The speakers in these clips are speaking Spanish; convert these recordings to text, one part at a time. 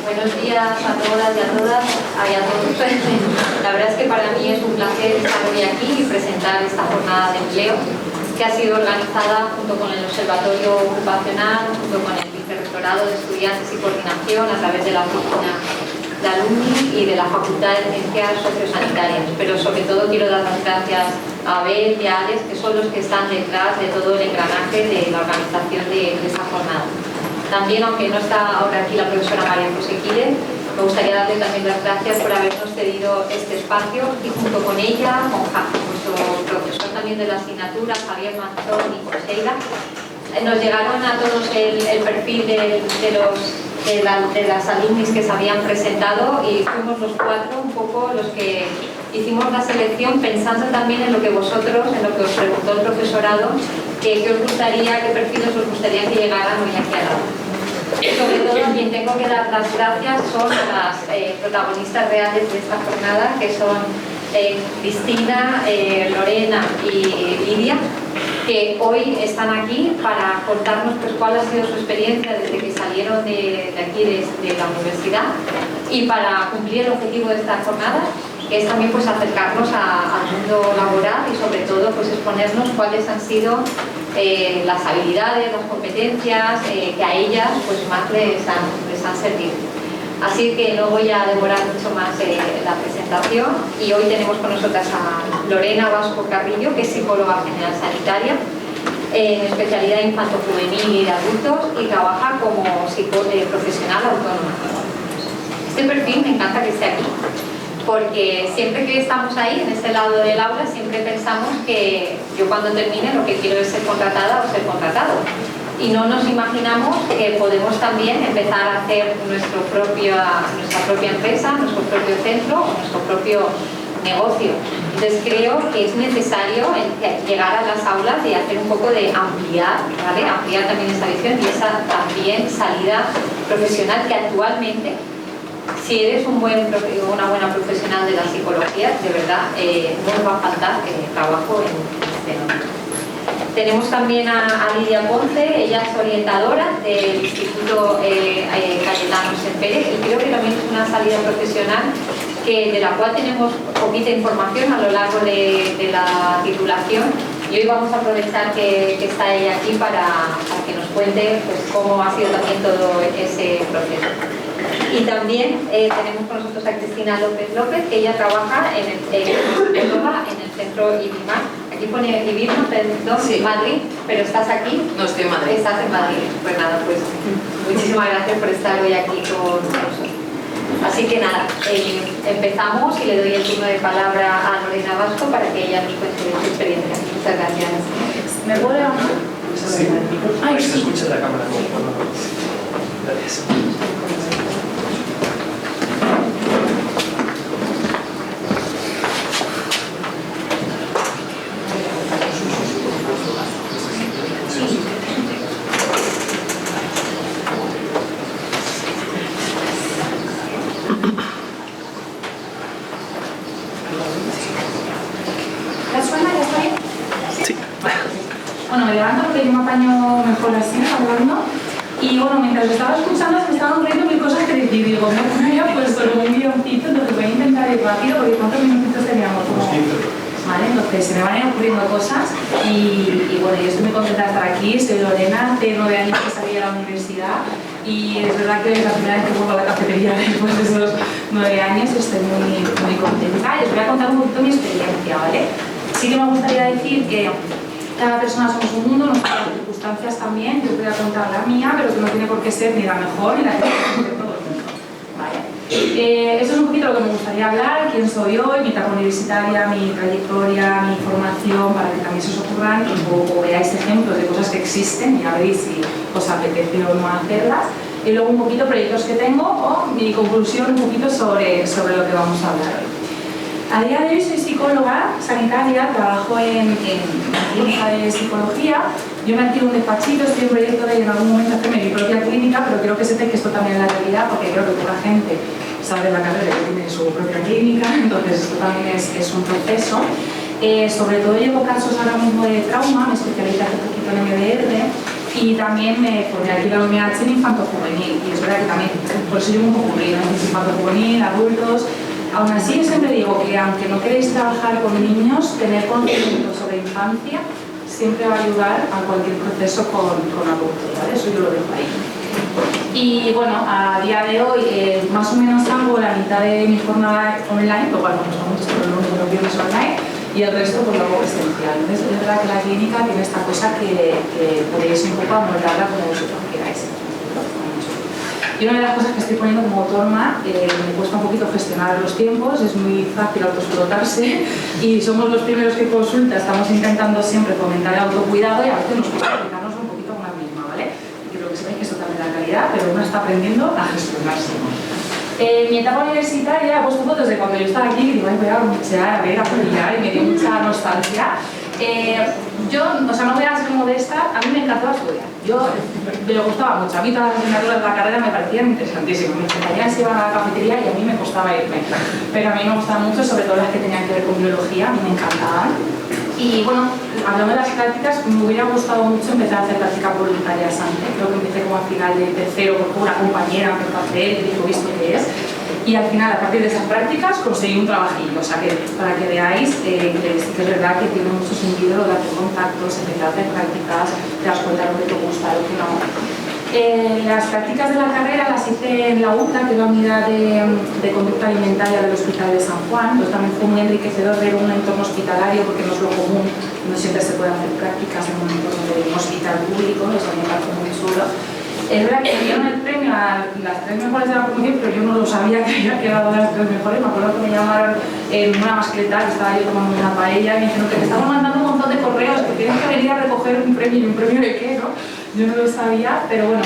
Buenos días a todas y a todas, y a todos. La verdad es que para mí es un placer estar hoy aquí y presentar esta jornada de empleo que ha sido organizada junto con el Observatorio Ocupacional, junto con el Vicerrectorado de Estudiantes y Coordinación a través de la Oficina de Alumni y de la Facultad de Ciencias Sociosanitarias. Pero sobre todo quiero dar las gracias a Abel y a Alex, que son los que están detrás de todo el engranaje de la organización de esta jornada. También, aunque no está ahora aquí la profesora María José Quiles, me gustaría darle también las gracias por habernos cedido este espacio y junto con ella, con nuestro profesor también de la asignatura, Javier Manzón y Joseida, nos llegaron a todos el perfil de las alumnis que se habían presentado y fuimos los cuatro un poco los que hicimos la selección pensando también en lo que vosotros, en lo que os preguntó el profesorado, qué os gustaría, qué perfiles os gustaría que llegaran hoy aquí al aula. Sobre todo, a quien tengo que dar las gracias son las protagonistas reales de esta jornada, que son Cristina, Lorena y Lidia, que hoy están aquí para contarnos pues, cuál ha sido su experiencia desde que salieron de aquí, de la universidad, y para cumplir el objetivo de esta jornada, que es también pues, acercarnos al mundo laboral y sobre todo pues, exponernos cuáles han sido las habilidades, las competencias que a ellas pues, más les han servido. Así que no voy a demorar mucho más la presentación y hoy tenemos con nosotras a Lorena Vasco Carrillo, que es psicóloga general sanitaria en especialidad infanto-juvenil y de adultos y trabaja como profesional autónoma. Este perfil me encanta que esté aquí, porque siempre que estamos ahí, en este lado del aula, siempre pensamos que yo cuando termine lo que quiero es ser contratada o ser contratado. Y no nos imaginamos que podemos también empezar a hacer nuestra propia empresa, nuestro propio centro o nuestro propio negocio. Entonces creo que es necesario llegar a las aulas y hacer un poco de ampliar, ¿vale? Ampliar también esa visión y esa también salida profesional que actualmente, si eres una buena profesional de la psicología, de verdad no nos va a faltar trabajo en este ámbito. Tenemos también a Lidia Ponce, ella es orientadora del Instituto Cayetano Sempere y creo que también es una salida profesional de la cual tenemos poquita información a lo largo de la titulación y hoy vamos a aprovechar que está ella aquí para que nos cuente pues, cómo ha sido también todo ese proceso. Y también tenemos con nosotros a Cristina López López, que ella trabaja en el centro IBIMAR. Aquí pone IBIMAR, perdón, sí. Madrid, pero ¿estás aquí? No, estoy en Madrid. Estás en Madrid. Pues nada, pues muchísimas gracias por estar hoy aquí con nosotros. Así que nada, empezamos y le doy el turno de palabra a Lorena Vasco para que ella nos cuente su experiencia. Muchas gracias. ¿Me puedo levantar? Sí, para que se escuche la cámara. Gracias. Bueno, me levanto porque yo me apaño mejor así, hablando. Y bueno, mientras estaba escuchando se me estaban ocurriendo mil cosas que decir. Digo, me había puesto un guioncito, entonces voy a intentar ir rápido porque ¿cuántos minutitos teníamos? Vale, entonces se me van a ir ocurriendo cosas y bueno, yo estoy muy contenta de estar aquí. Soy Lorena, hace 9 años que salí de la universidad y es verdad que es la primera vez que vuelvo a la cafetería después de esos 9 años. Estoy muy contenta y os voy a contar un poquito mi experiencia, ¿vale? Sí que me gustaría decir que cada persona somos un mundo, nuestras circunstancias también. Yo os voy a contar la mía, pero que no tiene por qué ser ni la mejor ni la que de todo el mundo. ¿Vale? Eso es un poquito lo que me gustaría hablar, quién soy hoy, mi etapa universitaria, mi trayectoria, mi formación, para que también se os ocurran y o veáis ejemplos de cosas que existen y ya veréis si os apetece o no hacerlas. Y luego un poquito proyectos que tengo o mi conclusión un poquito sobre lo que vamos a hablar hoy. A día de hoy soy psicóloga sanitaria, trabajo en clínica de psicología. Yo me alquilo un despachito, estoy en proyecto de en algún momento hacerme mi propia clínica, pero quiero que sepáis que esto también es la realidad, porque creo que poca gente sabe la carrera que tiene su propia clínica, entonces esto también es un proceso. Sobre todo llevo casos ahora mismo de trauma, me especialicé hace poquito en MDR, Y también me formé aquí la UMH en infanto-juvenil, y es verdad que también, por eso yo un poco currículo, infanto-juvenil, adultos. Aún así, yo siempre digo que aunque no queréis trabajar con niños, tener conocimiento sobre infancia siempre va a ayudar a cualquier proceso con adultos, ¿vale? Eso yo lo dejo ahí. Y bueno, a día de hoy más o menos hago la mitad de mi jornada online, lo cual no nos mucho, pero lo único que es online, y el resto pues lo hago presencial. Entonces es verdad que la clínica tiene esta cosa que podéis un poco amoldarla como vosotros queráis. Y una de las cosas que estoy poniendo como autónoma, me cuesta un poquito gestionar los tiempos, es muy fácil autoexplotarse y somos los primeros que consulta, estamos intentando siempre fomentar el autocuidado y a veces nos cuesta aplicarnos un poquito a una misma, ¿vale? Y creo que sabéis que esto también es la realidad, pero uno está aprendiendo a gestionarse. Mi etapa universitaria, he puesto fotos de cuando yo estaba aquí y digo, ay, voy a bucear, a ver, a follar, y me dio mucha nostalgia. Yo, o sea, no voy a ser modesta, a mí me encantaba estudiar. Me gustaba mucho. A mí todas las asignaturas de la carrera me parecían interesantísimas. Mis compañeras iban a la cafetería y a mí me costaba irme. Pero a mí me gustaban mucho, sobre todo las que tenían que ver con biología, a mí me encantaban. Y bueno, hablando de las prácticas, me hubiera gustado mucho empezar a hacer prácticas voluntarias antes. Creo que empecé como a final de tercero porque una compañera empezó a hacer y dijo, ¿visto qué es? Y al final, a partir de esas prácticas, conseguí un trabajillo. O sea, que para que veáis que es verdad que tiene mucho sentido lo de hacer contactos, empezar a hacer prácticas, te das cuenta lo que te gusta, lo que no. Las prácticas de la carrera las hice en la UTA, que es la unidad de conducta alimentaria del Hospital de San Juan. Pues también fue muy enriquecedor ver un entorno hospitalario, porque no es lo común, no siempre se pueden hacer prácticas en un entorno de un hospital público, eso me parece muy chulo. Es verdad que me dieron el premio a las 3 mejores de la promoción, pero yo no lo sabía que había quedado de las 3 mejores. Me acuerdo que me llamaron en una mascleta, que estaba yo tomando una paella, y me dijeron que te estamos mandando un montón de correos, que tienes que venir a recoger un premio. ¿Y un premio de qué, no? Yo no lo sabía, pero bueno,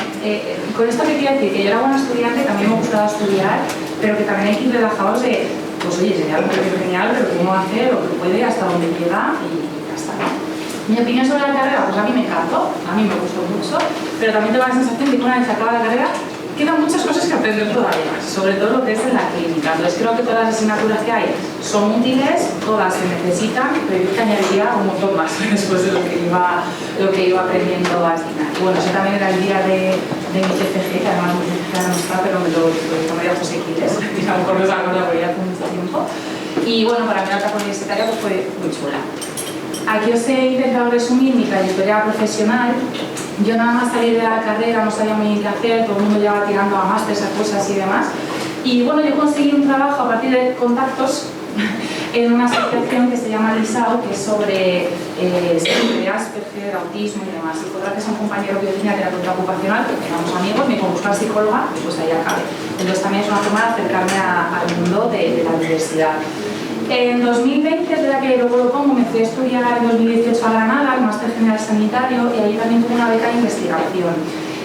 con esto que quiero decir que yo era buena estudiante, también me gustaba estudiar, pero que también hay que ir relajados de, pues oye, sería un premio genial, pero cómo hacer lo que puede, hasta donde llega y ya está, ¿no? Mi opinión sobre la carrera, pues a mí me encantó, a mí me gustó mucho, pero también tengo la sensación de que una vez acaba la carrera quedan muchas cosas que aprender todavía, sobre todo lo que es en la clínica. Entonces creo que todas las asignaturas que hay son útiles, todas se necesitan, pero yo te añadiría un montón más después de lo que iba aprendiendo al final. Y bueno, ese también era el día de mi CFG, que además mi CFG no está, pero me lo hizo María José Quiles, y a lo mejor no se acuerda porque ya hace mucho tiempo. Y bueno, para mí la etapa universitaria pues, fue muy chula. Aquí os he intentado resumir mi trayectoria profesional. Yo nada más salir de la carrera no sabía muy bien qué hacer, todo el mundo llevaba tirando a másteres, a cosas y demás. Y bueno, yo conseguí un trabajo a partir de contactos en una asociación que se llama LISAO, que es sobre síndrome de Asperger, autismo y demás. Y por gracias a un compañero que yo tenía que era contraocupacional, que teníamos amigos, me dijo buscar psicóloga, y pues ahí acabé. Entonces también es una forma de acercarme al mundo de la universidad. En 2020, desde la que luego lo pongo, me fui a estudiar en 2018 a Granada, el máster general sanitario, y ahí también tuve una beca de investigación,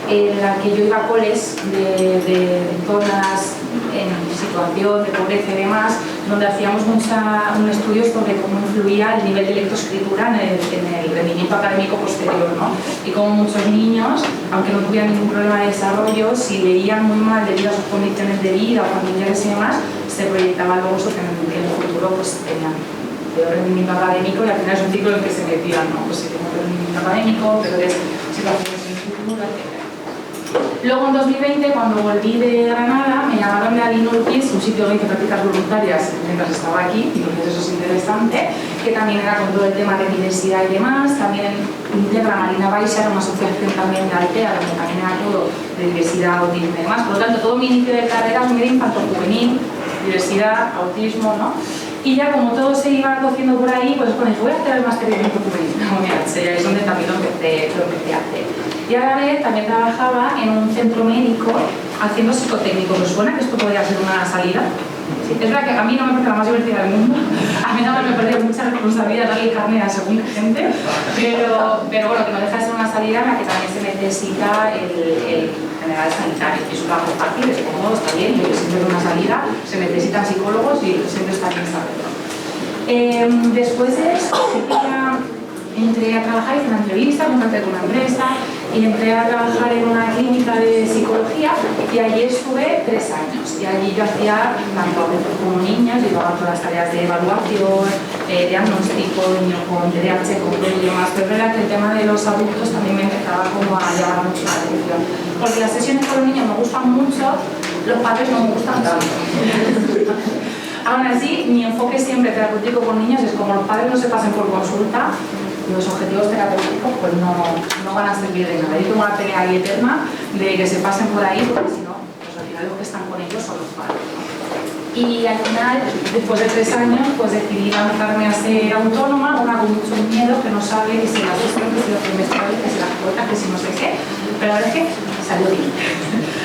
en la que yo iba a coles de zonas en situación de pobreza y demás, donde hacíamos un estudio sobre cómo influía el nivel de lectoescritura en el rendimiento académico posterior, ¿no? Y cómo muchos niños, aunque no tuvieran ningún problema de desarrollo, si leían muy mal debido a sus condiciones de vida o familiares y demás, se proyectaba luego eso que en el futuro pues, tenían peor rendimiento académico, y al final es un ciclo en el que se metían, ¿no? Pues si tengo rendimiento académico, peores situaciones en el futuro, etc. Luego en 2020, cuando volví de Granada, me llamaron de Alinurquis, un sitio donde hice prácticas voluntarias mientras estaba aquí, y entonces eso es interesante, que también era con todo el tema de diversidad y demás. También integra Marina Baixa, una asociación también de Altea, donde también era todo de diversidad, autismo y demás. Por lo tanto, todo mi inicio de carrera fue de infanto-juvenil, diversidad, autismo, ¿no? Y ya como todo se iba cociendo por ahí, pues bueno, voy a hacer el máster de infanto-juvenil, y ahí es donde también lo empecé a hacer. Y a la vez también trabajaba en un centro médico haciendo psicotécnico. ¿Os suena que esto podría ser una salida? Sí, es verdad que a mí no me parece la más divertida del mundo. A mí nada me parece mucha responsabilidad darle carne a según qué gente, pero bueno, que no deja de ser una salida en la que también se necesita el general sanitario. Y es un trabajo fácil, es cómodo, está bien, y siempre es una salida, se necesitan psicólogos y siempre está bien saberlo. Después de eso, entré a trabajar, hice una entrevista, contacté con una empresa y entré a trabajar en una clínica de psicología, y allí estuve 3 años. Y allí yo hacía tanto adultos como niños, llevaba todas las tareas de evaluación, diagnóstico, niños con TDAH, con todo y demás. Pero es verdad que el tema de los adultos también me empezaba como como a llamar mucho la atención. Porque las sesiones con los niños me gustan mucho, los padres no me gustan tanto. Aún así, mi enfoque siempre terapéutico con niños es como los padres no se pasen por consulta, los objetivos terapéuticos pues no van a servir de nada. Yo tengo una pelea ahí eterna de que se pasen por ahí, porque si no, pues al final los que están con ellos son los padres, ¿no? Y al final, después de 3 años, pues decidí lanzarme a ser autónoma, una con mucho miedo, que no sabe que si la gestión, que si los trimestrales, que si las cuotas, que si no sé qué, pero la verdad es que salió bien.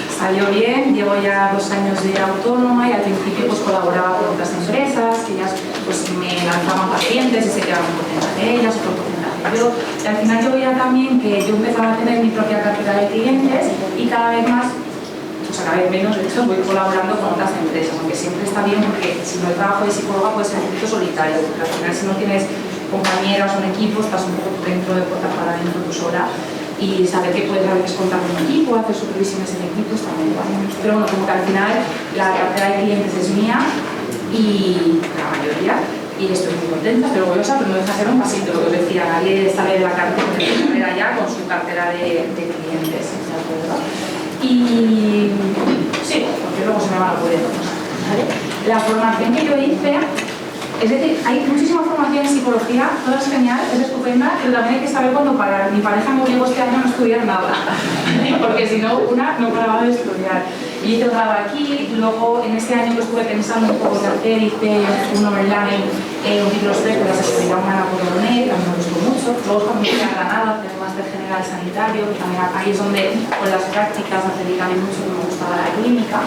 Salió bien, llevo ya 2 años de autónoma y al principio pues colaboraba con otras empresas que ellas pues me lanzaban pacientes y se quedaban un porcentaje de ellas, otro porcentaje yo. Y al final yo veía también que yo empezaba a tener mi propia cartera de clientes y cada vez más, o sea, cada vez menos, de hecho, voy colaborando con otras empresas, aunque siempre está bien porque si no el trabajo de psicóloga puede ser un poquito solitario, porque al final si no tienes compañeras o un equipo, estás un poco dentro de puertas para adentro tú sola. Y saber que puedes a veces contar con un equipo, hacer supervisiones en equipo, está muy guay. Pero bueno, como que al final la cartera de clientes es mía y la mayoría, y estoy muy contenta, pero orgullosa, pero no deja de ser un pasito, lo que os decía, nadie sale de la cartera ya con su cartera de clientes, ¿de acuerdo? Y sí, porque luego se me van ocurriendo cosas, ¿vale? La formación que yo hice, es decir, hay muchísima formación en psicología, toda es genial, es estupenda, pero también hay que saber cuándo parar. Mi pareja me obligó este año a no estudiar nada, porque si no, no paraba de estudiar. Y hice un grado aquí, luego en este año que estuve pensando un poco qué hacer, hice uno online, un título 3 de la sexualidad humana por la UNED, a mí me gustó mucho. Luego cuando me fui a Granada, hice un máster general sanitario, que también ahí es donde con las prácticas me dedican mucho, que me gustaba la clínica.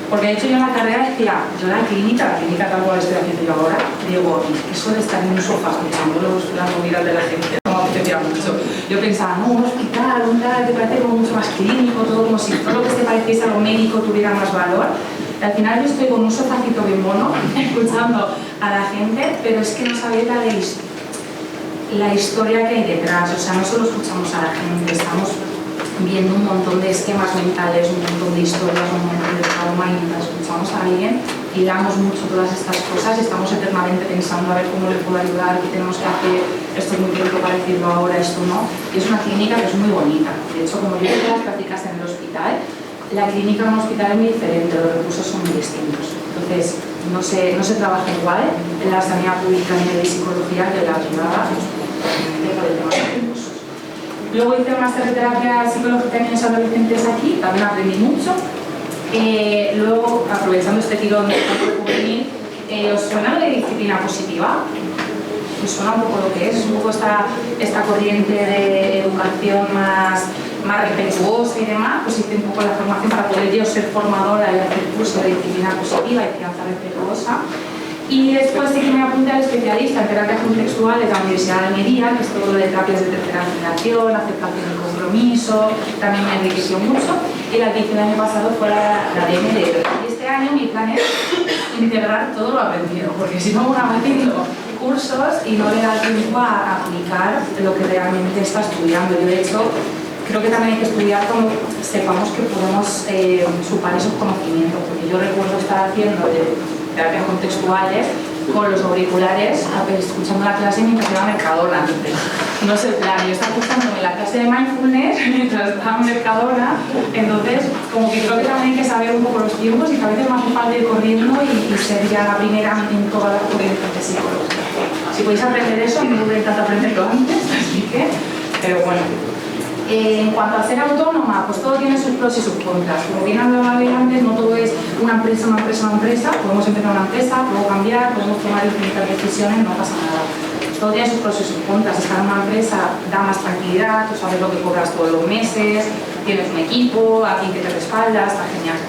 Porque de hecho yo en la carrera decía, yo la clínica tal cual estoy haciendo yo ahora, digo, eso de estar en un sofá escuchando las movidas de la gente, no me apetecía mucho. Yo pensaba, no, un hospital, un tal, que parece como mucho más clínico, todo como si todo lo que se pareciese a lo médico tuviera más valor. Y al final yo estoy con un sofacito bien mono, escuchando a la gente, pero es que no sabéis la historia que hay detrás. O sea, no solo escuchamos a la gente, estamos viendo un montón de esquemas mentales, un montón de historias, un montón de trauma, y mientras escuchamos a alguien hilamos mucho todas estas cosas y estamos eternamente pensando a ver cómo le puedo ayudar, qué tenemos que hacer, esto es muy pronto para decirlo ahora, esto no. Y es una clínica que es muy bonita. De hecho, como yo hice las prácticas en el hospital, la clínica en un hospital es muy diferente, los recursos son muy distintos. Entonces, no se trabaja igual en la sanidad pública a nivel de psicología que en la privada, por el tema de recursos. Luego hice un máster de terapia psicológica en niños adolescentes aquí, también aprendí mucho. Luego, aprovechando este tirón de campo juvenil, ¿os suena de disciplina positiva? ¿Os suena un poco lo que es? Un poco esta corriente de educación más respetuosa y demás, pues hice un poco la formación para poder yo ser formadora y hacer curso de disciplina positiva y crianza respetuosa. Y después sí que me apunté al especialista en terapia contextual de la Universidad de Almería, que es todo lo de terapias de tercera generación, aceptación del compromiso, también me enriqueció mucho. Y la que hice el año pasado fue la de MDR. Y este año mi plan es integrar todo lo aprendido, porque si no uno va haciendo cursos y no le da tiempo a aplicar lo que realmente está estudiando. Yo de hecho creo que también hay que estudiar cuando sepamos que podemos supar esos conocimientos, porque yo recuerdo estar haciendo terapias contextuales con los auriculares, escuchando la clase mientras iba a Mercadona. No es el plan, yo estaba escuchándome la clase de mindfulness mientras estaba en Mercadona, entonces como que creo que también hay que saber un poco los tiempos y que a veces más falta ir corriendo y ser ya la primera en todas las corrientes de psicología. Si podéis aprender eso, me hubiera encantado aprenderlo antes, así que, pero bueno. En cuanto a ser autónoma, pues todo tiene sus pros y sus contras. Como bien hablaba antes, no todo es una empresa. Podemos empezar una empresa, luego cambiar, podemos tomar infinitas decisiones, no pasa nada. Pues todo tiene sus pros y sus contras. Estar en una empresa da más tranquilidad, tú sabes lo que cobras todos los meses, tienes un equipo, alguien que te respalda, está genial.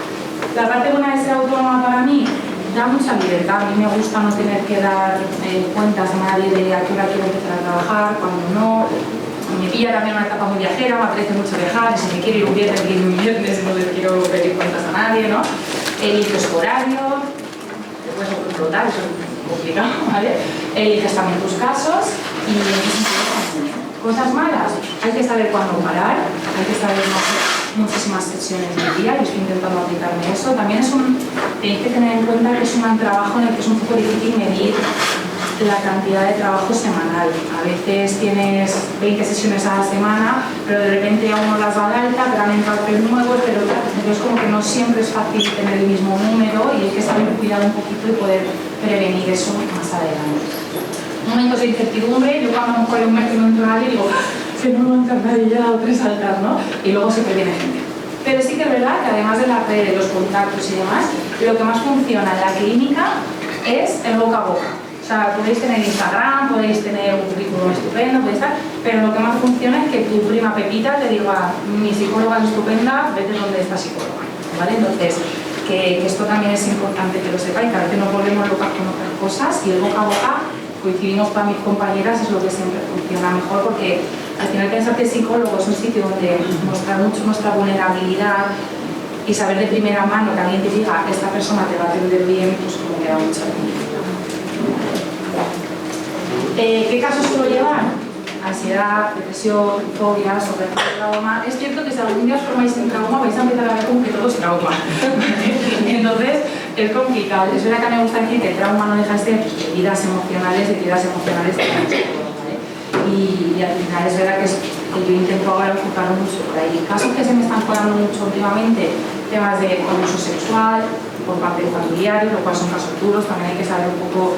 La parte buena de ser autónoma para mí da mucha libertad. A mí me gusta no tener que dar cuentas a nadie de a qué hora quiero empezar a trabajar, cuando no. Me pilla también una etapa muy viajera, me apetece mucho viajar, si me quiero ir un viernes, quiero ir un viernes, no les quiero pedir cuentas a nadie, ¿no? Eliges tu horario, te puedes explotar, eso es complicado, ¿vale? Eliges también tus casos y cosas malas, hay que saber cuándo parar, hay que saber no hacer muchísimas sesiones del día, yo estoy intentando aplicarme eso. También tenéis que tener en cuenta que es un trabajo en el que es un poco difícil medir la cantidad de trabajo semanal. A veces tienes 20 sesiones a la semana, pero de repente a uno las va de alta, pero han entrado 3 nuevos, pero entonces como que no siempre es fácil tener el mismo número y hay que saber cuidar un poquito y poder prevenir eso más adelante. Momentos de incertidumbre, yo cuando a lo mejor hay un mes que no entra nadie digo que no va a entrar nadie ya o 3 altas, ¿no? Y luego siempre viene gente. Pero sí que es verdad que además de las redes, los contactos y demás, lo que más funciona en la clínica es el boca a boca. O sea, podéis tener Instagram, podéis tener un currículum estupendo, podéis estar, pero lo que más funciona es que tu prima Pepita te diga mi psicóloga es estupenda, vete donde está psicóloga, ¿vale? Entonces, que esto también es importante que lo sepáis, que a veces nos volvemos locas con otras cosas y el boca a boca, coincidimos con mis compañeras, es lo que siempre funciona mejor porque al final pensar que el psicólogo es un sitio donde mostrar mucho nuestra vulnerabilidad y saber de primera mano que alguien te diga esta persona te va a atender bien, pues como que da mucha tranquilidad. ¿Qué casos suelo llevar? Ansiedad, depresión, fobia, sobrepeso, trauma. Es cierto que si algún día os formáis en trauma vais a empezar a ver como que todo es trauma. Entonces es complicado. Es verdad que me gusta decir que el trauma no deja de ser heridas emocionales de ¿vale? Y al final es verdad que yo intento ahora enfocarlo mucho por ahí. Casos que se me están colando mucho últimamente, temas de abuso sexual por parte de familiares, lo cual son casos duros, también hay que saber un poco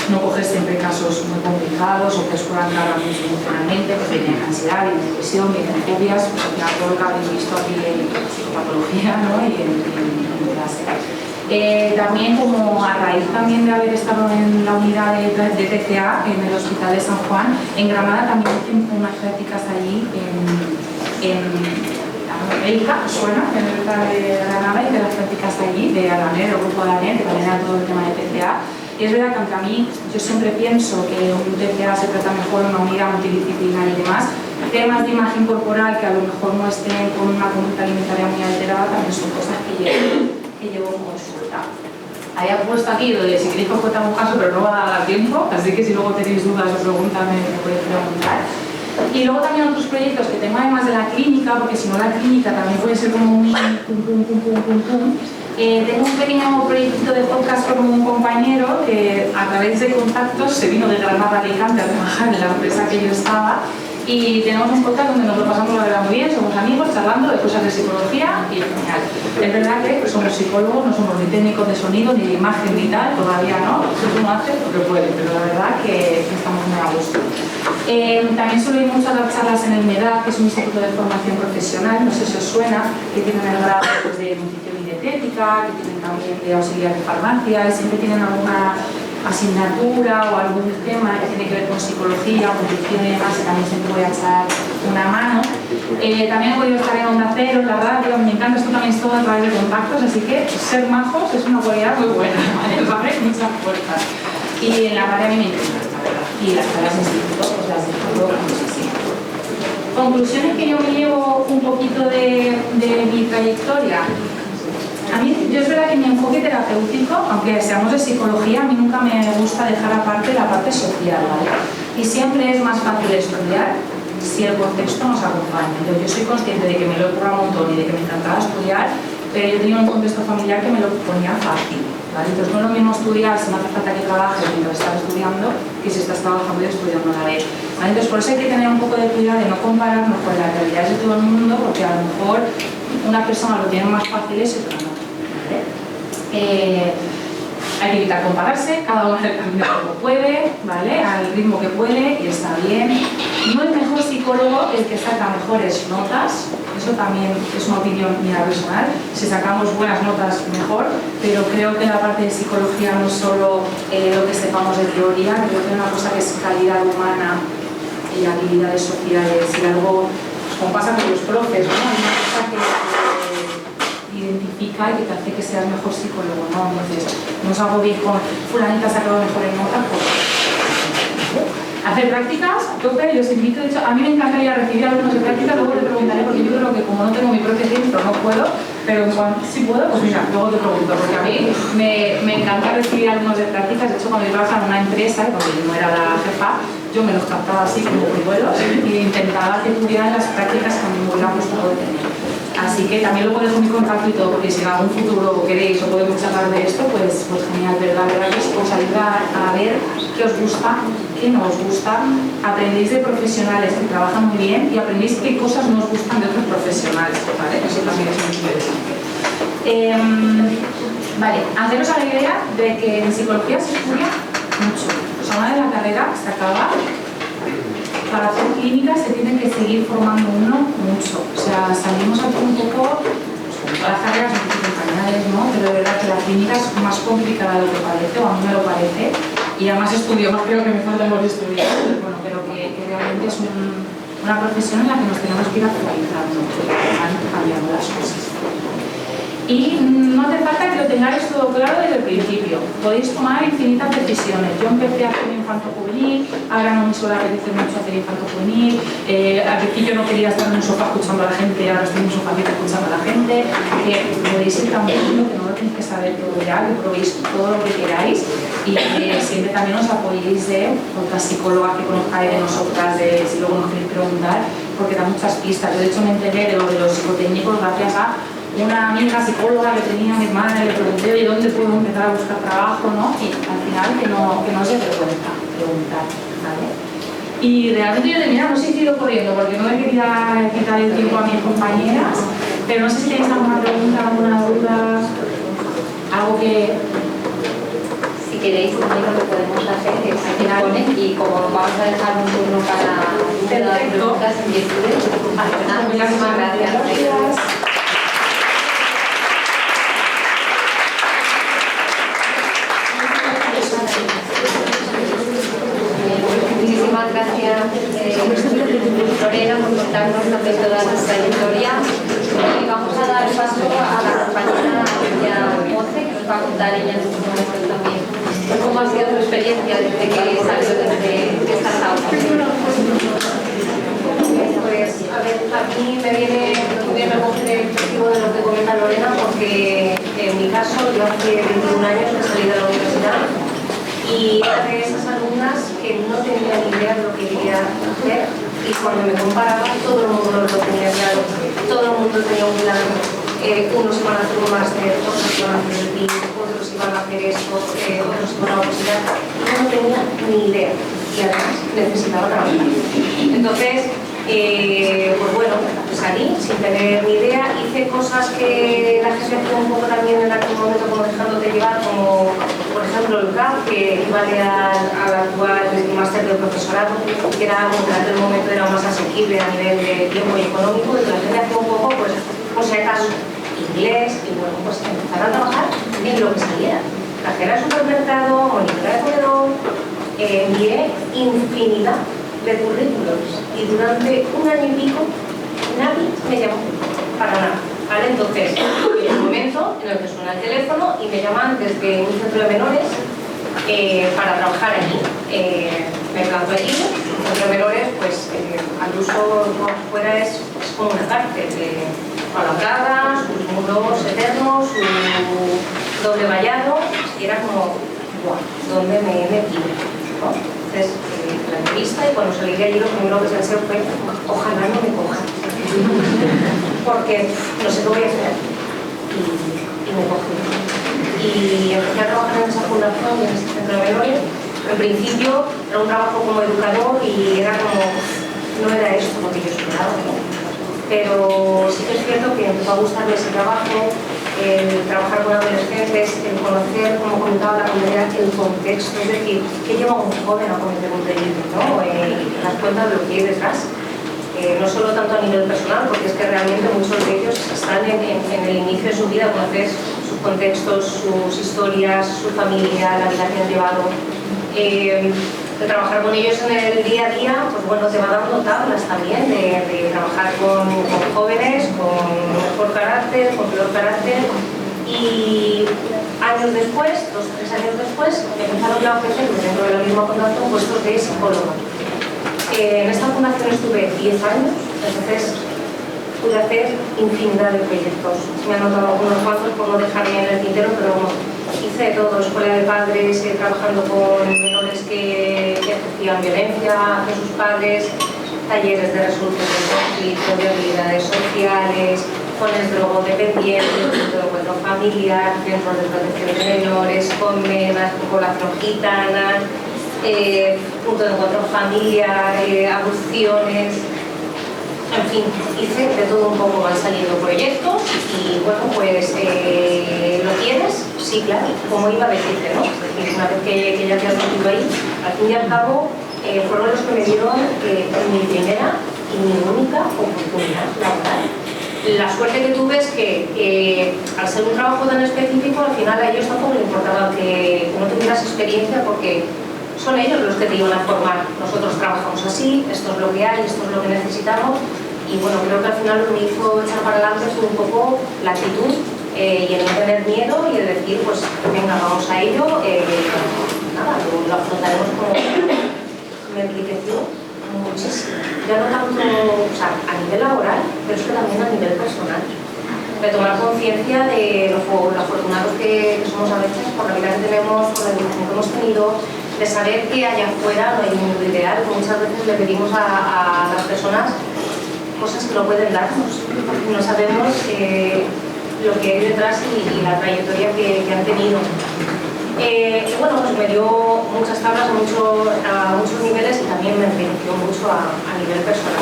no coger siempre casos muy complicados o que os puedan cargar mucho emocionalmente, pues vienen ansiedad, vienen depresión, vienen fobias, pues al final todo lo que habéis visto aquí en psicopatología, ¿no? Y en clase. También como a raíz también de haber estado en la unidad de TCA en el Hospital de San Juan, en Granada también hice unas prácticas allí en América, suena, en el Hospital de Granada, y de las prácticas allí, de Alaner, el grupo de Alaner, que también era todo el tema de TCA. Y es verdad que aunque a mí yo siempre pienso que un TCA se trata mejor en una unidad multidisciplinar y demás, temas de imagen corporal que a lo mejor no estén con una conducta alimentaria muy alterada también son cosas que llevo en consulta. Había puesto aquí lo de si queréis que os cuente algún caso, pero no va a dar tiempo, así que si luego tenéis dudas o preguntas me podéis preguntar. Y luego también otros proyectos que tengo además de la clínica, porque si no la clínica también puede ser como un pum. Tengo un pequeño proyecto de podcast con un compañero que a través de contactos se vino de Granada a Alicante a trabajar en la empresa que yo estaba y tenemos un podcast donde nos lo pasamos la verdad muy bien, somos amigos charlando de cosas de psicología y genial. Es verdad que somos psicólogos, no somos ni técnicos de sonido ni de imagen ni tal, todavía no, uno hace lo que puede, pero la verdad que estamos muy a gusto. También suelo ir mucho a dar charlas en el MEDAC, que es un instituto de formación profesional, no sé si os suena, que tienen el grado pues, de nutrición y dietética, que tienen también de auxiliar de farmacia, y siempre tienen alguna asignatura o algún tema que tiene que ver con psicología, nutrición y demás, y también siempre voy a echar una mano. También he podido estar en Onda Cero, en la radio, me encanta, esto también es todo a través de contactos, así que ser majos es una cualidad muy buena, ¿vale? Os abre muchas puertas. Y en la radio a mí me encanta, la verdad. Y las tareas de instituto, pues las disfruto muchísimo. Conclusiones que yo me llevo un poquito de mi trayectoria. A mí, yo es verdad que mi enfoque terapéutico, aunque seamos de psicología, a mí nunca me gusta dejar aparte la parte social, ¿vale? Y siempre es más fácil estudiar si el contexto nos acompaña. Yo soy consciente de que me lo he currado un montón y de que me encantaba estudiar, pero yo tenía un contexto familiar que me lo ponía fácil, ¿vale? Entonces no es lo mismo estudiar si no hace falta que trabajes mientras estás estudiando que si estás trabajando y estudiando a la vez, ¿vale? Entonces por eso hay que tener un poco de cuidado de no compararnos con las realidades de todo el mundo, porque a lo mejor una persona lo tiene más fácil eso y otra no. Hay que evitar compararse, cada uno hace el camino como puede, ¿vale? Al ritmo que puede y está bien. No es mejor psicólogo el que saca mejores notas, eso también es una opinión mía personal. Si sacamos buenas notas, mejor, pero creo que la parte de psicología no es solo lo que sepamos de teoría, creo que es una cosa que es calidad humana y habilidades sociales y algo, como pasa con los profes, ¿no? Hay una cosa que identifica y que te hace que seas mejor psicólogo, ¿no? Entonces, no os hago bien con fulanita ha sacado mejor en notas, pues hacer prácticas, a tope, yo os invito, de hecho, a mí me encantaría recibir alumnos de prácticas, luego te preguntaré, porque yo creo que como no tengo mi propio centro, no puedo, pero si puedo, pues mira, luego te pregunto, porque a mí me encanta recibir alumnos de prácticas. De hecho, cuando yo trabajaba en una empresa, y cuando yo no era la jefa, yo me los captaba así como polluelos e intentaba que tuvieran las prácticas que a mí me hubiera gustado tener. Así que también lo pones en mi contacto y todo, porque si en algún futuro queréis o podemos hablar de esto, pues genial, ¿verdad? ¿Verdad? Os ayuda a ver qué os gusta, qué no os gusta, aprendéis de profesionales que trabajan muy bien y aprendéis qué cosas no os gustan de otros profesionales, ¿vale? Eso también es muy interesante. Vale, haceros a la idea de que en psicología se estudia mucho. O sea, una de la carrera se acaba. Para hacer clínica se tiene que seguir formando uno mucho. O sea, salimos aquí un poco, pues, todas las carreras son compañeras, ¿no? Pero de verdad que la clínica es más complicada de lo que parece, o a mí me lo parece. Y además estudio más, creo que me faltan por estudiar, pero que realmente es una profesión en la que nos tenemos que ir actualizando, porque van cambiando las cosas. Y no hace falta que lo tengáis todo claro desde el principio. Podéis tomar infinitas decisiones. Yo empecé a hacer infanto juvenil, ahora no me suele apetecer mucho hacer infanto juvenil. Al principio no quería estar en un sofá escuchando a la gente, ahora estoy en un sofá escuchando a la gente. Que podéis ir cambiando, que no lo tenéis que saber todo ya, que probéis todo lo que queráis y que siempre también os apoyéis de otras psicólogas que conozcáis de nosotras, de si luego nos queréis preguntar, porque da muchas pistas. Yo de hecho me enteré de lo de los psicotécnicos gracias a una amiga psicóloga que tenía mi hermana y le pregunté ¿y dónde puedo empezar a buscar trabajo? ¿No? Y al final que no se dé cuenta preguntar, ¿vale? Y realmente yo de mira no sé si he ido corriendo porque no le quería quitar el tiempo a mis compañeras, pero no sé si tenéis alguna pregunta, alguna duda, algo que... Si queréis, también lo que podemos hacer es poner y como vamos a dejar un turno para las preguntas en virtudes, muchísimas gracias. Muchísimas gracias, Lorena, por contarnos también toda su trayectoria. Y vamos a dar paso a la compañera Monse, que nos va a contar ella en su momento también cómo ha sido su experiencia desde que salió de estas aulas. Pues, a ver, a mí me viene muy bien recoger el testigo de lo que comenta Lorena, porque en mi caso, yo hace 21 años que salí de la universidad y era de esas alumnas que no tenía ni idea de lo que quería hacer y cuando me comparaba todo el mundo lo tenía claro, todo el mundo tenía un plan, unos iban a hacer un máster, otros iban a hacer el PIB, otros iban a hacer esto, otros iban a la universidad y yo no tenía ni idea y además necesitaba trabajar. Entonces, pues bueno, salí sin tener ni idea, hice cosas que la gente hacía un poco también en aquel momento como dejándote llevar, como por ejemplo el CAP, que equivale al actual máster de profesorado, que era algo que en aquel momento era más asequible a nivel de tiempo y económico, y la gente hacía un poco, pues, por si acaso, inglés, y bueno, pues empezar a trabajar en lo que saliera. Cajera de supermercado, monitora de comedor, envié infinidad de currículos y durante un año y pico nadie me llamó para nada, ¿vale? Entonces, en el momento en el que suena el teléfono y me llaman desde un centro de menores para trabajar allí. Me planto allí, el centro de menores, pues al uso fuera es como una cárcel, palabrada, sus muros eternos, su doble vallado, y era como, guau, ¿dónde me he metido? ¿No? Entonces, la entrevista y cuando salí de allí lo primero que pensé fue ojalá no me cojan porque no sé qué voy a hacer y me cogí y empecé a trabajar en esa fundación y en ese centro de menores. En principio era un trabajo como educador y era como no era esto lo que yo esperaba, ¿no? Pero sí que es cierto que empezó a gustarme ese trabajo, el trabajar con adolescentes, el conocer, como comentaba la comunidad, el contexto, es decir, qué lleva un joven a cometer un delito, ¿no? Y das cuenta de lo que hay detrás, no solo tanto a nivel personal, porque es que realmente muchos de ellos están en el inicio de su vida, conoces sus contextos, sus historias, su familia, la vida que han llevado. De trabajar con ellos en el día a día, pues bueno, te va dando tablas también de trabajar con jóvenes, con mejor carácter, con peor carácter, y años después, 2 o 3 años después, empezaron ya a ofrecerme dentro de la misma fundación puestos de psicóloga. En esta fundación estuve 10 años, entonces pude hacer infinidad de proyectos. Me han notado algunos cuantos por no dejarme en el tintero, pero bueno, hice todo, escuela de padres, trabajando con menores que ejercían violencia hacia sus padres, talleres de resolución de conflictos, de habilidades sociales, con el drogodependiente, punto de encuentro familiar, centros de protección de menores, con MENAS, población gitana, punto de encuentro familiar, adopciones, en fin, hice de todo un poco, van saliendo proyectos y bueno, pues ¿lo quieres? Sí, claro, como iba a decirte, ¿no? Es decir, una vez que ya te has metido ahí, al fin y al cabo fueron los que me dieron mi primera y mi única oportunidad laboral. La suerte que tuve es que al ser un trabajo tan específico, al final a ellos tampoco les importaba que no tuvieras experiencia porque son ellos los que te iban a formar. Nosotros trabajamos así, esto es lo que hay, esto es lo que necesitamos y bueno, creo que al final lo que me hizo echar para adelante fue un poco la actitud y el no tener miedo y el decir, pues venga, vamos a ello, nada, lo afrontaremos como me enriqueció muchísimo. Ya no tanto, o sea, a nivel laboral, pero es que también a nivel personal. De tomar conciencia de lo afortunados que somos a veces por la vida que tenemos, por la educación que hemos tenido, de saber que allá afuera no hay un mundo ideal, que muchas veces le pedimos a las personas cosas que no pueden darnos, porque no sabemos lo que hay detrás y la trayectoria que han tenido. Y bueno, pues me dio muchas tablas a muchos niveles y también me enriqueció mucho a nivel personal.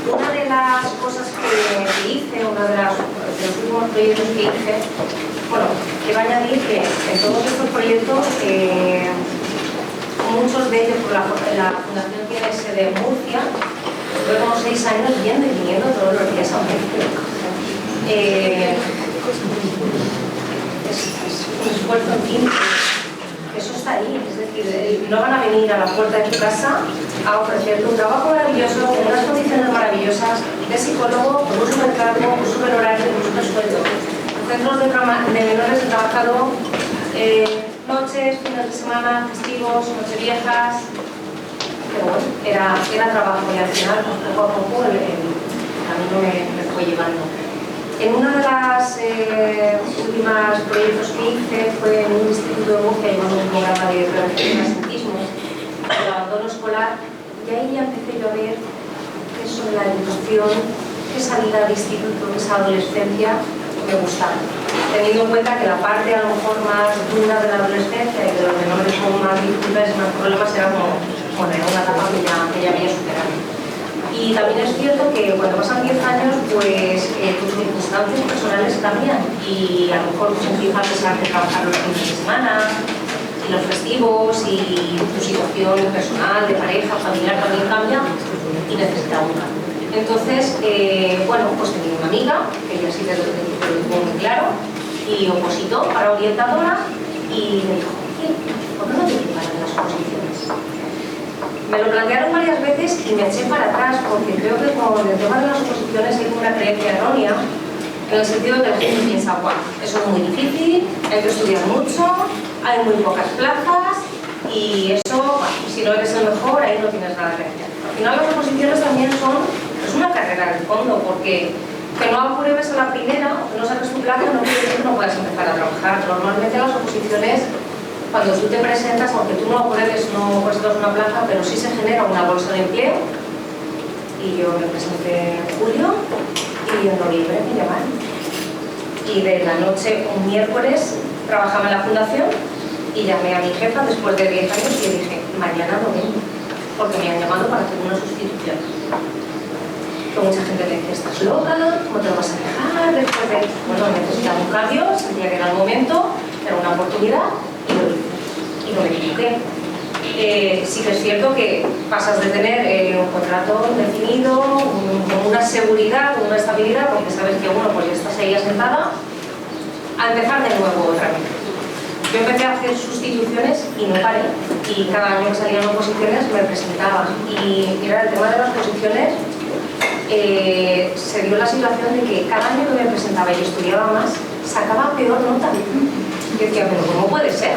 Una de las cosas que hice, uno de los últimos proyectos que hice, bueno, quiero añadir que en todos estos proyectos, muchos de ellos por la fundación tiene sede en Murcia, estuve como 6 años yendo y viniendo todos los días a Murcia. Es un esfuerzo, en fin, eso está ahí, es decir, no van a venir a la puerta de tu casa a ofrecerte un trabajo maravilloso, con unas condiciones maravillosas, de psicólogo, con un supercargo, un superhorario, un supersueldo. Los centros de menores he trabajado noches, fines de semana, festivos, nocheviejas, pero bueno, era trabajo y al final, pues, poco a poco el camino me fue llevando. En uno de los últimos proyectos que hice fue en un instituto de Murcia llevando un programa de prevención de asentismo, el abandono escolar, y ahí ya empecé yo a ver qué son la educación, qué salida de instituto, qué esa adolescencia me gustaba. Teniendo en cuenta que la parte a lo mejor más dura de la adolescencia y de los menores con más dificultades, más problemas, era como, bueno, era una etapa que ya había superado. Y también es cierto que cuando pasan 10 años, pues tus circunstancias personales cambian y a lo mejor pues, empieza a pesar de trabajar los fines de semana y los festivos y tu situación personal, de pareja, familiar también cambia y necesita una. Entonces, bueno, pues tenía una amiga, que ya sí te lo digo muy claro, y opositó para orientadora y me dijo, oye, ¿por qué no te preparan las oposiciones? Me lo plantearon varias veces y me eché para atrás porque creo que con el tema de las oposiciones hay una creencia errónea en el sentido de que la gente piensa, guau, eso es muy difícil, hay que estudiar mucho, hay muy pocas plazas y eso, bueno, si no eres el mejor, ahí no tienes nada que hacer. Al final las oposiciones también son una carrera en el fondo porque que no apruebes a la primera o que no saques tu plaza no quiere decir que no puedas empezar a trabajar. Normalmente las oposiciones, cuando tú te presentas, aunque tú no apruebes, no presentas una plaza, pero sí se genera una bolsa de empleo. Y yo me presenté en julio y en noviembre me llamaron. Y de la noche, un miércoles, trabajaba en la fundación y llamé a mi jefa después de 10 años y le dije, mañana no vengo, porque me han llamado para hacer una sustitución. Que mucha gente le dice, estás loca, ¿cómo te lo vas a dejar? Después de, bueno, necesitaba un cambio, sentía que era el momento, era una oportunidad y lo hice. Y no me equivoqué. Sí que es cierto que pasas de tener un contrato indefinido, con una seguridad, una estabilidad, porque sabes que uno pues ya estás ahí asentada, a empezar de nuevo otra vez. Yo empecé a hacer sustituciones y no paré. Y cada año que salían oposiciones me presentaba. Y era el tema de las posiciones. Se dio la situación de que cada año que me presentaba y estudiaba más, sacaba peor nota. Yo decía, pero ¿cómo puede ser?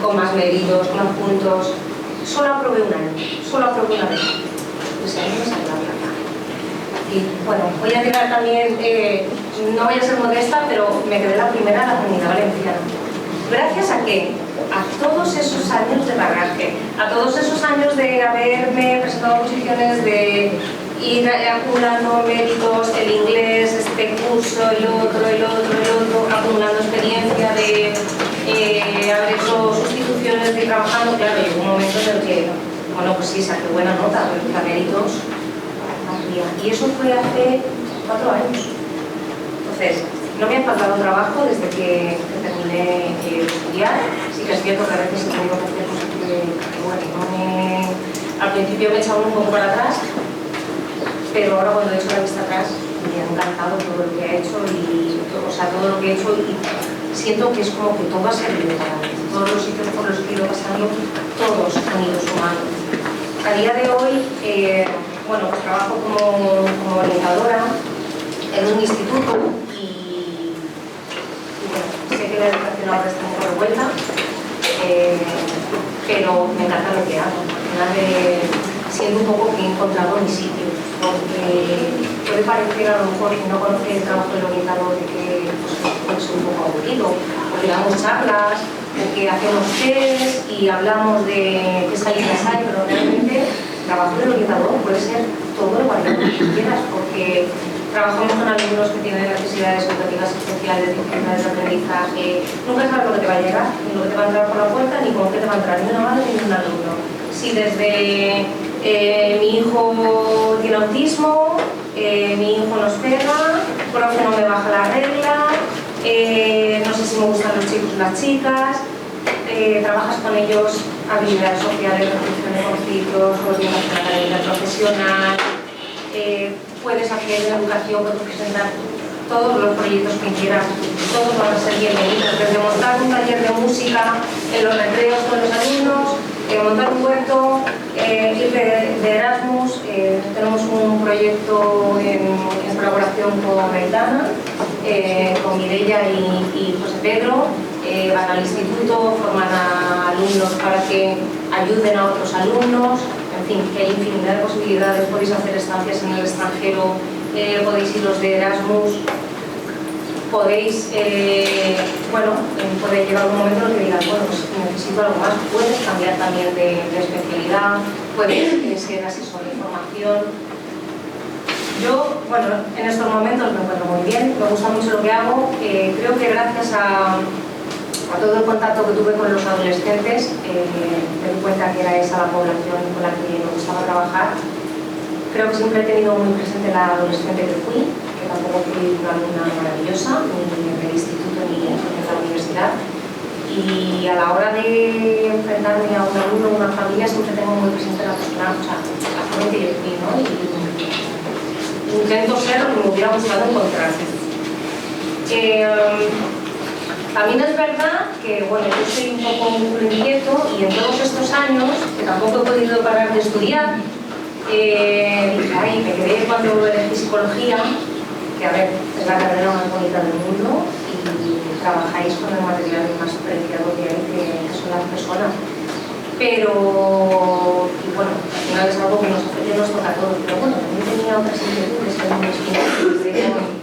Con más méritos, con más puntos. Solo aprobé un año, solo aprobé una vez. Pues ahí me salió la plaza. Y bueno, voy a tirar también, no voy a ser modesta, pero me quedé la primera en la Comunidad Valenciana. ¿Gracias a qué? A todos esos años de bagaje, a todos esos años de haberme presentado a posiciones, de ir acumulando méritos, el inglés, este curso, el otro, acumulando experiencia de haber hecho sustituciones de trabajando, claro, llegó un momento en el que, bueno, pues sí, saqué buena nota, pero los méritos hacía. Y eso fue hace 4 años. Entonces, no me ha faltado trabajo desde que terminé de estudiar. Sí que es cierto que a veces he tenido que hacer cosas que bueno, al principio me he echado un poco para atrás, pero ahora cuando he hecho la vista atrás me ha encantado todo lo que he hecho y, o sea, todo lo que he hecho y siento que es como que todo ha servido para mí. Todos los sitios por los que he ido pasando, todos han ido sumando. A día de hoy, bueno, pues trabajo como orientadora en un instituto y bueno, sé que la educación ahora está un poco de vuelta, pero me encanta lo que hago. Siento un poco que he encontrado mi sitio, porque puede parecer a lo mejor que no conoce el trabajo del orientador de que pues, es un poco aburrido, porque damos charlas, porque hacemos test y hablamos de qué salidas hay, pero realmente el trabajo del orientador puede ser todo lo variado que quieras, porque trabajamos con alumnos que tienen necesidades educativas especiales, dificultades de aprendizaje. Nunca sabes lo que te va a llegar, ni lo que te va a entrar por la puerta, ni con qué te va a entrar ni una madre ni un alumno. Si desde mi hijo tiene autismo, mi hijo nos pega, profe no me baja la regla, no sé si me gustan los chicos o las chicas, trabajas con ellos habilidades sociales, resolución de conflictos, coordinación académica profesional, puedes hacer educación, puedes presentar todos los proyectos que quieras, todos van a ser bienvenidos, desde montar un taller de música en los recreos con los alumnos, montar un huerto, ir de Erasmus, tenemos un proyecto en colaboración con Aitana, con Mireia y José Pedro, van al instituto, forman a alumnos para que ayuden a otros alumnos, en fin, que hay infinidad de posibilidades, podéis hacer estancias en el extranjero, podéis iros de Erasmus, podéis, bueno, puede llegar un momento en el que digas, bueno, pues necesito algo más, puedes cambiar también de especialidad, puedes ser asesor de formación. Yo, bueno, en estos momentos me encuentro muy bien, me gusta mucho lo que hago, creo que gracias a todo el contacto que tuve con los adolescentes, me di cuenta que era esa la población con la que me gustaba trabajar. Creo que siempre he tenido muy presente la adolescente que fui, que tampoco fui una alumna maravillosa, ni en el instituto ni en la universidad. Y a la hora de enfrentarme a un alumno o una familia, siempre tengo muy presente la persona, o sea, la forma que yo fui, ¿no? Y intento ser lo que me hubiera gustado encontrar. También es verdad que, bueno, yo soy un poco inquieto y en todos estos años, que tampoco he podido parar de estudiar, dije, ay, me quedé cuando elegí psicología, que a ver, es la carrera más bonita del mundo y trabajáis con el material más preciado que hay, que son las personas. Pero, y bueno, al final es algo que nos toca a todos, pero bueno, también tenía otras inquietudes que eran mis inquietudes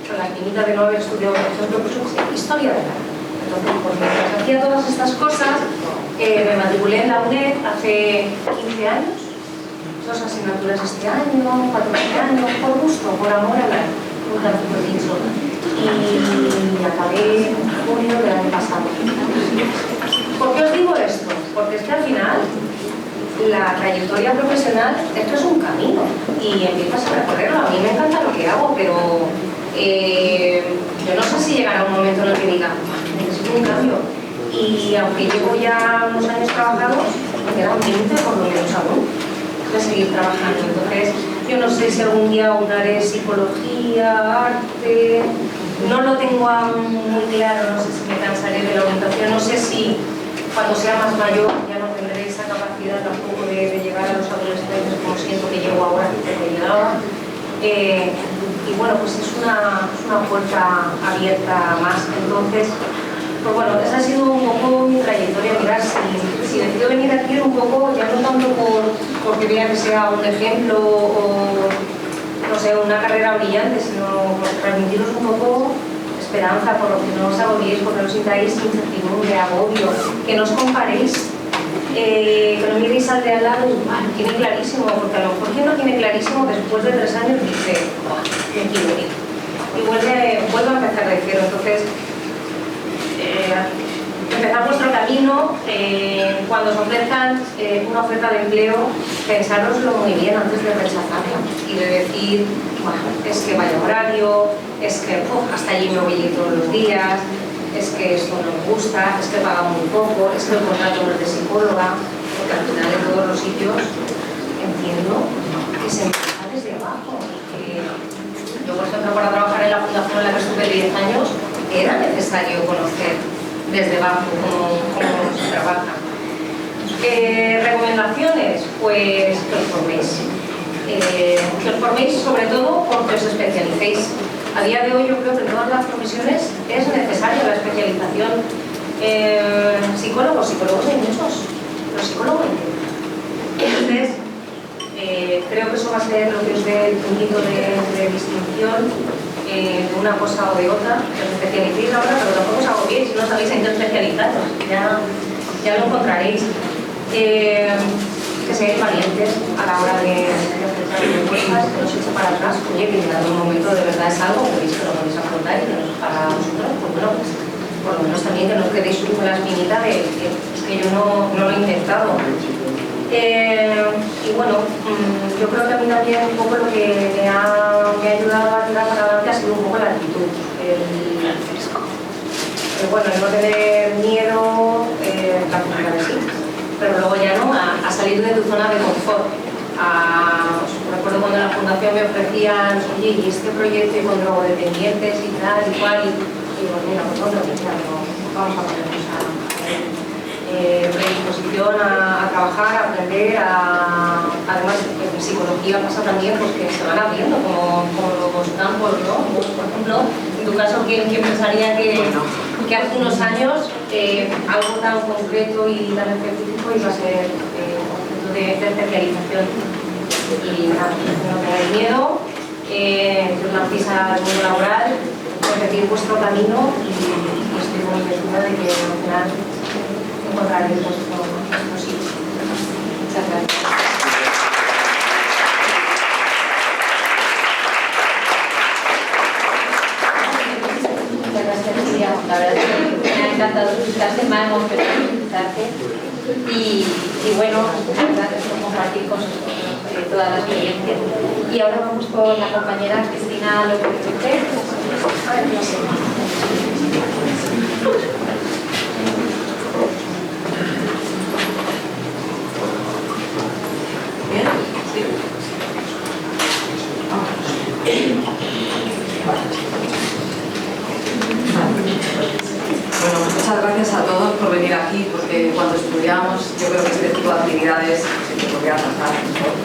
con la química de no haber estudiado, por ejemplo, pues, historia del arte. Entonces, pues mientras hacía todas estas cosas, me matriculé en la UNED hace 15 años, 2 asignaturas este año, 4 este año, por gusto, por amor al arte, nunca lo he dicho. Y acabé en junio del año pasado. ¿Por qué os digo esto? Porque es que al final la trayectoria profesional, esto es un camino y empiezas a recorrerlo. A mí me encanta lo que hago, pero yo no sé si llegará un momento en el que diga, necesito un cambio. Y aunque llevo ya unos años trabajados, me quedan 20 por lo menos aún de seguir trabajando. Entonces, yo no sé si algún día unaré psicología, arte, no lo tengo aún muy claro, no sé si me cansaré de la orientación, no sé si cuando sea más mayor ya no tendré esa capacidad tampoco de llegar a los adolescentes como siento que llego ahora, que llegaba. Y bueno, pues es una puerta abierta más. Entonces, pues bueno, esa ha sido un poco mi trayectoria. Mirad, si decido venir aquí un poco, ya no tanto porque vea que sea un ejemplo o no sé, una carrera brillante, sino por transmitiros un poco esperanza, por lo que no os agobiéis, porque no sintáis incertidumbre, agobio, que no os comparéis, que no miréis al de al lado y lo tiene clarísimo, porque a lo mejor quien no tiene clarísimo después de 3 años dice, me quiero ir. Y Entonces, empezar vuestro camino, cuando os ofrezcan una oferta de empleo, pensároslo muy bien antes de rechazarla y de decir, bueno, es que vaya horario, es que hasta allí me voy a ir todos los días, es que esto no me gusta, es que paga muy poco, es que el contrato no es de psicóloga, porque al final de todos los sitios entiendo que se empieza desde abajo. Yo, por ejemplo, para trabajar en la fundación en la que estuve 10 años, era necesario conocer desde abajo cómo se trabaja. Recomendaciones, pues que os forméis. Que os forméis sobre todo porque os especialicéis. A día de hoy yo creo que en todas las profesiones es necesaria la especialización. Psicólogos hay muchos, pero psicólogos hay muchos. Entonces, creo que eso va a ser lo que os dé el puntito de distinción de una cosa o de otra, que os especialicéis ahora, pero tampoco os agobiéis si no sabéis en qué especializaros, ya lo encontraréis. Que seáis valientes a la hora de hacer cosas, que no os eche para atrás, oye, que en algún momento de verdad es algo que veis que lo podéis afrontar y que no es para vosotros, pues bueno, por lo menos también que no os quedéis con la espinita de que es que yo no lo he intentado. Y bueno, yo creo que a mí también un poco lo que me ha ayudado a tirar para adelante ha sido un poco la actitud. Bueno, el no tener miedo, la primera vez sí, pero luego ya no, a salir de tu zona de confort. Recuerdo cuando en la fundación me ofrecían, oye, y este proyecto con drogodependientes y tal y cual, y digo, mira, pues no, vamos a ponernos a predisposición a trabajar, a aprender, además en psicología pasa también porque se van abriendo como los campos, ¿no? Pues, por ejemplo, en tu caso, ¿quién pensaría que hace unos años algo tan concreto y tan específico iba a ser objeto de especialización? Y nada, no tengáis miedo, os lancéis al mundo laboral, repetir vuestro camino y estoy convencida de que al final encontraréis vuestro sitio. Muchas gracias. Muchas gracias, Silvia. La verdad es que me ha encantado escucharte, me ha emocionado escucharte. Y bueno, muchas gracias por compartir con nosotros toda la experiencia. Y ahora vamos con la compañera Cristina López. Bueno, muchas gracias a todos por venir aquí, porque cuando estudiamos yo creo que este tipo de actividades se podría pasar mejor.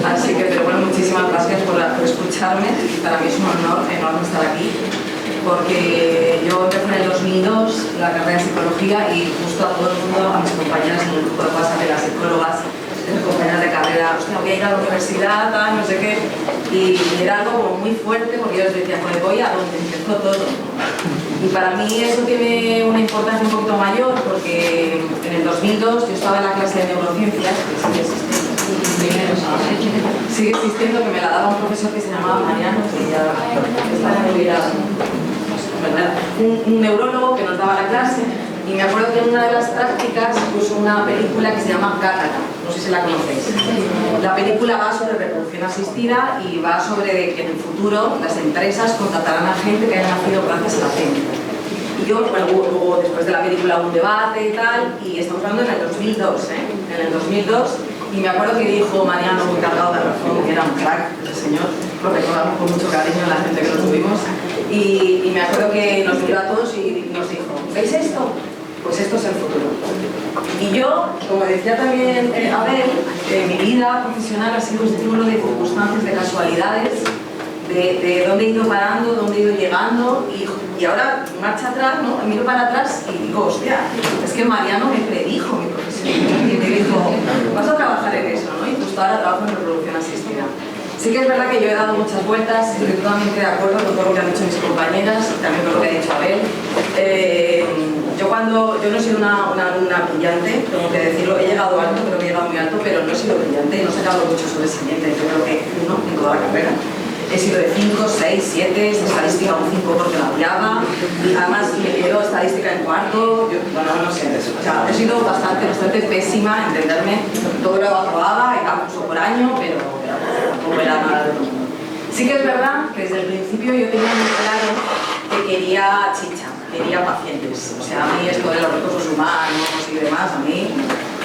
Así que, pero bueno, muchísimas gracias por escucharme. Para mí es un honor enorme estar aquí, porque yo empecé en el 2002 la carrera de psicología y justo a todo el mundo, a mis compañeras en el grupo de WhatsApp de las psicólogas, mis compañeras de carrera, hostia, voy a ir a la universidad, tal, no sé qué, y era algo como muy fuerte porque yo les decía, pues voy a donde empezó todo. Y para mí eso tiene una importancia un poquito mayor porque en el 2002 yo estaba en la clase de neurociencias, que sigue existiendo, que me la daba un profesor que se llamaba Mariano, que ya está jubilado, un neurólogo que nos daba la clase. Y me acuerdo que en una de las prácticas puso una película que se llama Cátara, no sé si la conocéis. La película va sobre reproducción asistida y va sobre que en el futuro las empresas contratarán a gente que haya nacido gracias a la técnica. Y yo, bueno, hubo después de la película un debate y tal, y estamos hablando en el 2002, en el 2002, y me acuerdo que dijo Mariano, muy cargado de razón, que era un crack ese señor, lo recordamos con mucho cariño la gente que lo tuvimos, y me acuerdo que nos miró a todos y nos dijo, ¿veis esto? Pues esto es el futuro. Y yo, como decía también Abel, mi vida profesional ha sido un estímulo de circunstancias, de casualidades, de dónde he ido parando, dónde he ido llegando, y ahora marcha atrás, ¿no? Miro para atrás y digo, hostia, es que Mariano me predijo mi profesión y me dijo, vas a trabajar en eso, ¿no? Y justo ahora trabajo en reproducción asistida. Sí que es verdad que yo he dado muchas vueltas, estoy totalmente de acuerdo con todo lo que han dicho mis compañeras, también con lo que ha dicho Abel. Yo no he sido una alumna brillante, tengo que decirlo, he llegado alto, creo que he llegado muy alto, pero no he sido brillante y no he sacado mucho sobresaliente, yo creo que uno en toda la carrera. He sido de 5, 6, 7, de estadística un 5 porque la odiaba, Y además me quedo estadística en cuarto, bueno, no sé, o sea, he sido bastante pésima, entenderme, todo lo aprobaba, era curso por año, pero tampoco era nada de todo. Sí que es verdad que desde el principio yo tenía muy claro que quería chicha, quería pacientes, o sea, a mí esto de los recursos humanos y demás, a mí,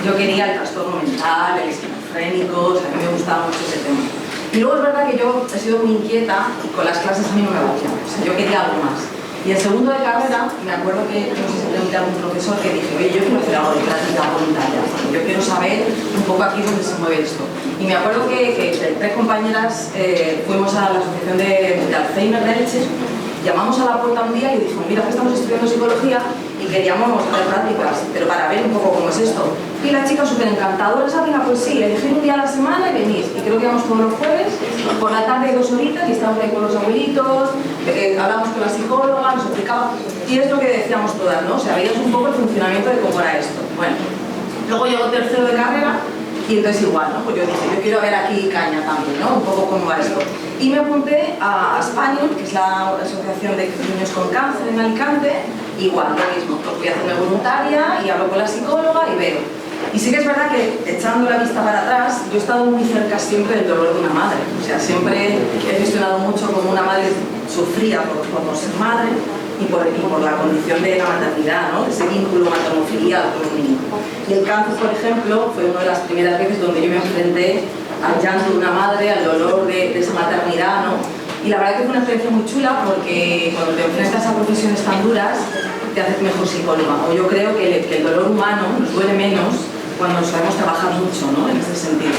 yo quería el trastorno mental, el esquizofrénico, o sea, a mí me gustaba mucho ese tema. Y luego es verdad que yo he sido muy inquieta y con las clases a mí no me valían, o sea, yo quería algo más. Y en segundo de carrera, me acuerdo que, no sé si pregunté a algún profesor que dije, oye, yo quiero hacer algo de práctica voluntaria, porque yo quiero saber un poco aquí dónde se mueve esto. Y me acuerdo que 3 compañeras fuimos a la asociación de Alzheimer de Elche, llamamos a la puerta un día y dijimos, mira que estamos estudiando psicología y queríamos hacer prácticas, pero para ver un poco cómo es esto. Y la chica súper encantadora, Sabina, pues sí, elegir un día a la semana y venís. Y creo que vamos todos los jueves, por la tarde 2 horitas y estamos ahí con los abuelitos, hablamos con la psicóloga, nos explicaba, y es lo que decíamos todas, ¿no? O sea, veíamos un poco el funcionamiento de cómo era esto. Bueno, luego llegó tercero de carrera y entonces igual, ¿no? Pues yo dije, yo quiero ver aquí caña también, ¿no? Un poco cómo va esto. Y me apunté a Spaniel, que es la asociación de niños con cáncer en Alicante, igual, lo mismo, pues voy a hacerme voluntaria y hablo con la psicóloga y veo. Y sí que es verdad que, echando la vista para atrás, yo he estado muy cerca siempre del dolor de una madre. O sea, siempre he gestionado mucho como una madre sufría por no ser madre y por la condición de la maternidad, ¿no? Ese vínculo materno-filial con un niño. Y el cáncer, por ejemplo, fue una de las primeras veces donde yo me enfrenté al llanto de una madre, al dolor de esa maternidad, ¿no? Y la verdad que fue una experiencia muy chula porque cuando te enfrentas a profesiones tan duras te haces mejor psicóloga. O yo creo que el dolor humano nos duele menos cuando sabemos trabajar mucho, ¿no? En ese sentido.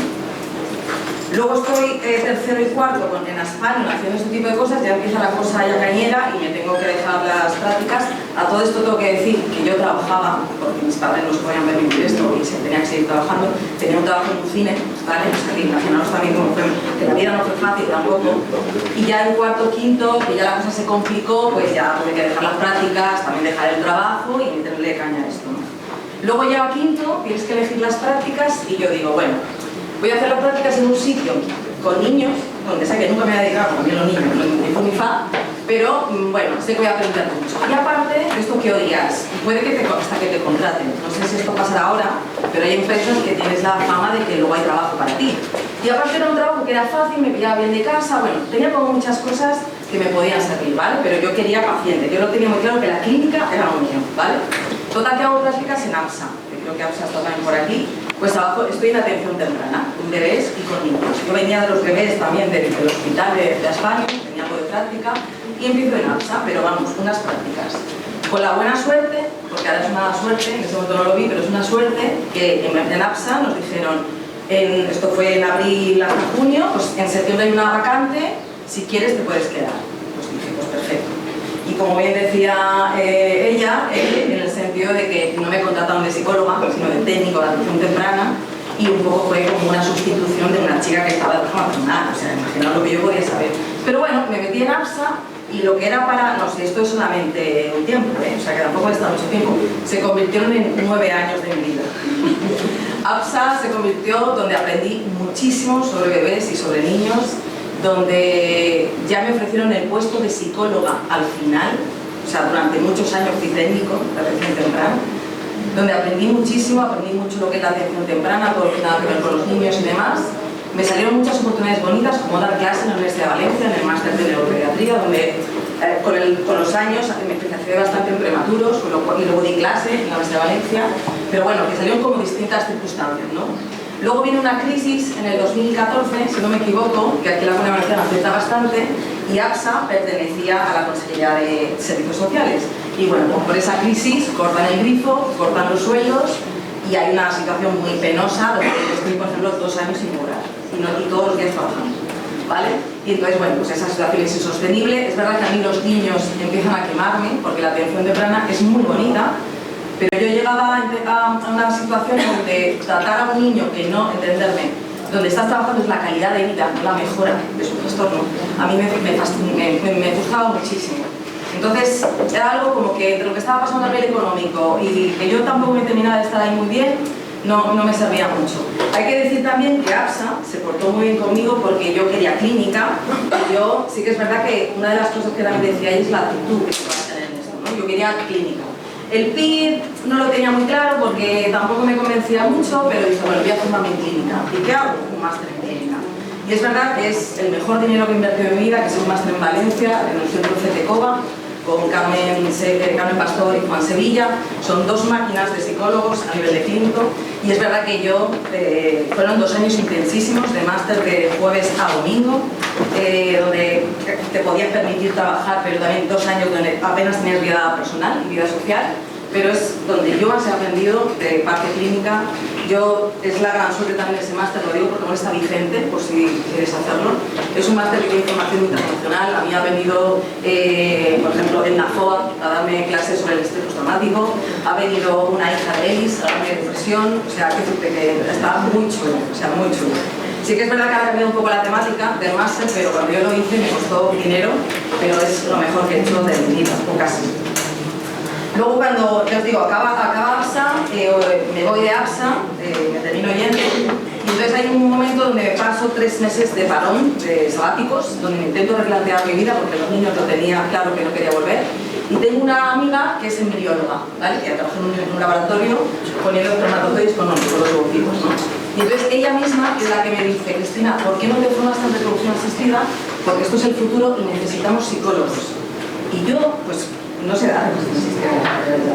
Luego estoy tercero y cuarto en España haciendo este tipo de cosas, ya empieza la cosa ya cañera y me tengo que dejar las prácticas. A todo esto tengo que decir que yo trabajaba, porque mis padres no se podían permitir esto y se tenía que seguir trabajando, tenía un trabajo en un cine, ¿vale? O sea, que imaginaos también cómo fue, que la vida no fue fácil tampoco. Y ya en cuarto, quinto, que ya la cosa se complicó, pues ya tuve que dejar las prácticas, también dejar el trabajo y meterle caña a esto, ¿no? Luego ya a quinto, tienes que elegir las prácticas y yo digo, bueno, voy a hacer las prácticas en un sitio con niños, donde sé que nunca me voy a dedicar, porque a mí los niños, ni fu ni fa, pero bueno, sé que voy a aprender mucho. Y aparte, esto que odias, puede que hasta que te contraten, no sé si esto pasará ahora, pero hay empresas que tienes la fama de que luego hay trabajo para ti. Y aparte era un trabajo que era fácil, me pillaba bien de casa, bueno, tenía como muchas cosas que me podían servir, ¿vale? Pero yo quería paciente, yo lo tenía muy claro que la clínica era lo mío, ¿vale? Total que hago prácticas en APSA, que creo que APSA está también por aquí. Pues estoy en atención temprana, con bebés y con niños. Yo venía de los bebés también del hospital de España, tenía algo de práctica, y empiezo en APSA, pero vamos, unas prácticas. Con la buena suerte, porque ahora es una mala suerte, en ese momento no lo vi, pero es una suerte, que en APSA nos dijeron, esto fue en abril hasta junio, pues en septiembre hay una vacante, si quieres te puedes quedar. Pues dije, pues perfecto. Y como bien decía ella, en el sentido de que no me contrataron de psicóloga, sino de técnico de atención temprana, y un poco fue como una sustitución de una chica que estaba de maternal, o sea, imaginaos lo que yo podía saber. Pero bueno, me metí en APSA y lo que era para, no sé, esto es solamente un tiempo, o sea que tampoco he estado mucho tiempo, se convirtieron en 9 años de mi vida. APSA se convirtió donde aprendí muchísimo sobre bebés y sobre niños, donde ya me ofrecieron el puesto de psicóloga al final, o sea, durante muchos años fui técnico de atención temprana, donde aprendí muchísimo, aprendí mucho lo que es la atención temprana, todo lo que tenga que ver con los niños y demás. Me salieron muchas oportunidades bonitas, como dar clase en la Universidad de Valencia, en el máster de neuropediatría, donde con los años me especialicé bastante en prematuros, y luego di clase en la Universidad de Valencia, pero bueno, que salieron como distintas circunstancias, ¿no? Luego vino una crisis en el 2014, si no me equivoco, que aquí la Comunidad Valenciana afecta bastante, y APSA pertenecía a la Consejería de Servicios Sociales. Y bueno, pues por esa crisis cortan el grifo, cortan los sueldos, y hay una situación muy penosa donde estoy, por ejemplo, 2 años sin cobrar, y todos los días trabajando, ¿vale? Y entonces, bueno, pues esa situación es insostenible. Es verdad que a mí los niños empiezan a quemarme, porque la atención temprana es muy bonita, pero yo llegaba a una situación donde tratar a un niño que no, entenderme, donde estás trabajando es la calidad de vida, no la mejora de su trastorno, a mí me frustraba muchísimo. Entonces, era algo como que entre lo que estaba pasando a nivel económico y que yo tampoco me terminaba de estar ahí muy bien, no me servía mucho. Hay que decir también que APSA se portó muy bien conmigo porque yo quería clínica, y yo sí que es verdad que una de las cosas que también decía es la actitud que se va a tener en esto. yo quería clínica. El PIR no lo tenía muy claro porque tampoco me convencía mucho, pero dije, bueno, voy a formarme en clínica. ¿Y qué hago? Un máster en clínica. Y es verdad que es el mejor dinero que he invertido en mi vida, que es un máster en Valencia, en el centro CETECOVA, con Carmen Pastor y Juan Sevilla. Son 2 máquinas de psicólogos a nivel de clínico. Y es verdad que yo, fueron 2 años intensísimos de máster de jueves a domingo, donde te podías permitir trabajar, pero también 2 años donde apenas tenías vida personal y vida social. Pero es donde yo más he aprendido de parte clínica. Es la gran suerte también ese máster, lo digo porque aún está vigente, por si quieres hacerlo. Es un máster que tiene formación internacional. A mí ha venido, por ejemplo, en NAFOA a darme clases sobre el estrés postraumático, ha venido una hija de Elis a darme depresión, o sea, que está muy chulo, o sea, muy chulo. Sí que es verdad que ha cambiado un poco la temática del máster, pero cuando yo lo hice me costó dinero, pero es lo mejor que he hecho de mi vida, o casi. Luego cuando, ya os digo, acaba APSA, me voy de APSA, me termino yendo, y entonces hay un momento donde paso 3 meses de parón, de sabáticos, donde me intento replantear mi vida porque los niños lo tenía claro que no quería volver. Y tengo una amiga que es embrióloga, ¿vale? Que trabaja en un laboratorio poniendo espermatozoides con los ovocitos, ¿no? Y entonces ella misma es la que me dice, Cristina, ¿por qué no te formas en reproducción asistida? Porque esto es el futuro y necesitamos psicólogos. Y yo, pues, no sé dar reproducción asistida,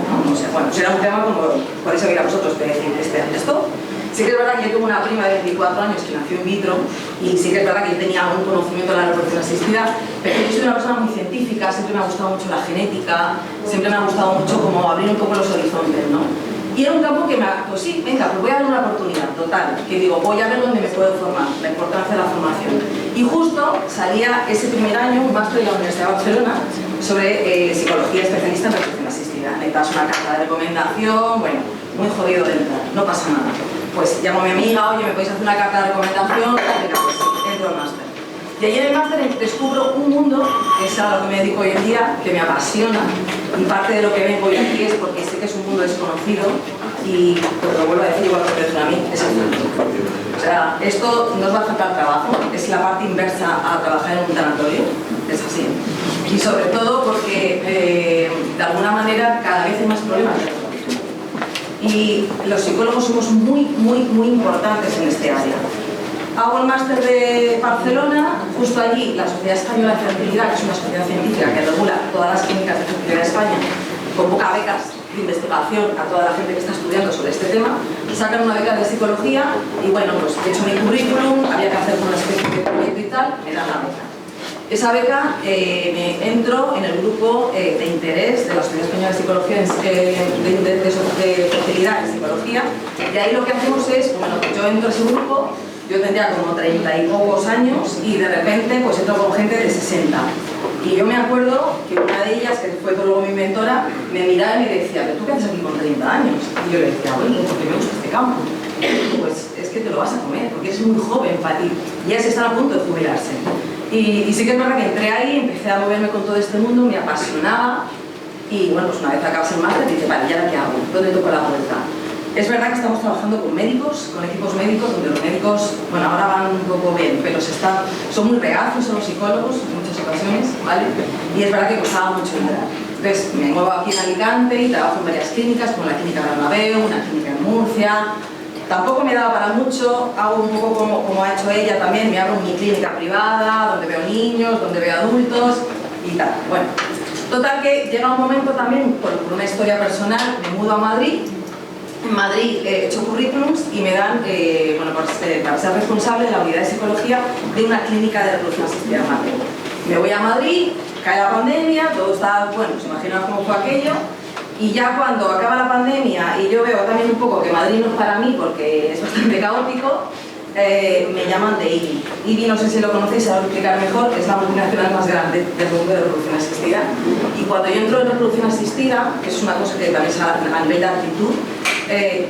¿no? O sea, bueno, será un tema como podéis saber a vosotros que decir esto. Sí que es verdad que yo tengo una prima de 24 años que nació in vitro y sí que es verdad que yo tenía algún conocimiento de la reproducción asistida, pero yo soy una persona muy científica, siempre me ha gustado mucho la genética, siempre me ha gustado mucho como abrir un poco los horizontes, ¿no? Y era un campo que pues sí, venga, pues voy a dar una oportunidad, total, que digo, voy a ver dónde me puedo formar, la importancia de la formación. Y justo salía ese primer año un máster de la Universidad de Barcelona sobre psicología especialista en reproducción asistida. Necesitas una carta de recomendación, bueno, muy jodido de entrar, no pasa nada. Pues llamo a mi amiga, oye, ¿me podéis hacer una carta de recomendación? Venga, pues entro al máster. Y ahí en el máster descubro un mundo, que es a lo que me dedico hoy en día, que me apasiona, y parte de lo que vengo hoy aquí es porque sé que es un mundo desconocido y, pues lo vuelvo a decir igual que me dicen a mí, es el futuro. O sea, esto no os va a faltar trabajo, es la parte inversa a trabajar en un tanatorio, es así. Y sobre todo porque, de alguna manera, cada vez hay más problemas de reproducción. Y los psicólogos somos muy importantes en este área. Hago el máster de Barcelona, justo allí la Sociedad Española de Fertilidad, que es una sociedad científica que regula todas las clínicas de fertilidad de España, convoca becas de investigación a toda la gente que está estudiando sobre este tema, sacan una beca de psicología y bueno, pues he hecho mi currículum, había que hacer una especie de proyecto y tal, me dan la beca. Esa beca me entro en el grupo de interés de la Sociedad Española de Psicología de Fertilidad en Psicología, y ahí lo que hacemos es, bueno, yo entro a ese grupo. Yo tendría como 30 y pocos años y de repente pues entro con gente de 60. Y yo me acuerdo que una de ellas, que fue luego mi mentora, me miraba y me decía, ¿pero tú qué haces aquí con 30 años? Y yo le decía, bueno, porque me gusta este campo. Y yo, pues es que te lo vas a comer, porque eres muy joven para ti. Y ya se están a punto de jubilarse. Y sí que es verdad que entré ahí, empecé a moverme con todo este mundo, me apasionaba. Y bueno, pues una vez acabas el máster, dices, vale, ¿y ahora qué hago? ¿Dónde toco la vuelta? Es verdad que estamos trabajando con médicos, con equipos médicos, donde los médicos, bueno, ahora van un poco bien, pero son muy reacios a los psicólogos en muchas ocasiones, ¿vale? Y es verdad que costaba mucho entrar. Entonces, me muevo aquí en Alicante y trabajo en varias clínicas, como la clínica Bernabéu, una clínica en Murcia. Tampoco me daba para mucho, hago un poco como ha hecho ella también, me abro mi clínica privada, donde veo niños, donde veo adultos y tal. Bueno, total que llega un momento también, por una historia personal, me mudo a Madrid. En Madrid he hecho currículums y me dan, bueno, para ser responsable de la unidad de psicología de una clínica de reproducción asistida en Madrid. Me voy a Madrid, cae la pandemia, todo está, bueno, pues imaginaos cómo fue aquello, y ya cuando acaba la pandemia y yo veo también un poco que Madrid no es para mí porque es bastante caótico, me llaman de IBI. IBI, no sé si lo conocéis, se va a explicar mejor, es la multinacional más grande del mundo de reproducción asistida. Y cuando yo entro en reproducción asistida, que es una cosa que también es a nivel de actitud,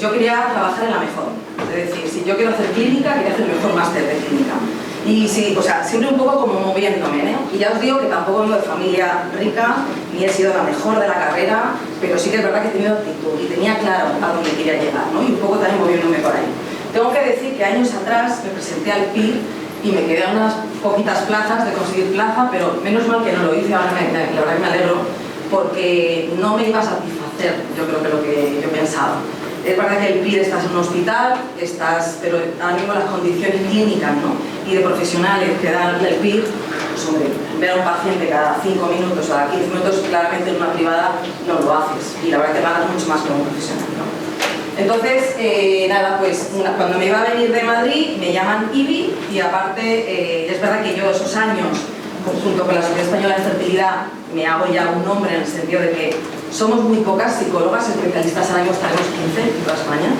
yo quería trabajar en la mejor. Es decir, si yo quiero hacer clínica, quería hacer el mejor máster de clínica. Y sí, o sea, siempre un poco como moviéndome, ¿eh? Y ya os digo que tampoco vengo de familia rica, ni he sido la mejor de la carrera, pero sí que es verdad que he tenido actitud y tenía claro a dónde quería llegar, ¿no? Y un poco también moviéndome por ahí. Tengo que decir que años atrás me presenté al PIR y me quedé a unas poquitas plazas de conseguir plaza, pero menos mal que no lo hice, ahora la verdad que me alegro, porque no me iba a satisfacer, yo creo que lo que yo pensaba. Es verdad que el PIR estás en un hospital, pero ahora mismo las condiciones clínicas, ¿no?, y de profesionales que dan el PIR, pues hombre, ver a un paciente cada 5 minutos o cada 15 minutos, claramente en una privada no lo haces, y la verdad que ganas mucho más que un profesional, ¿no? Entonces, nada, pues cuando me iba a venir de Madrid me llaman IBI, y aparte es verdad que yo esos años, junto con la Sociedad Española de Fertilidad, me hago ya un nombre en el sentido de que somos muy pocas psicólogas especialistas, ahora mismo estaremos 15 en toda España,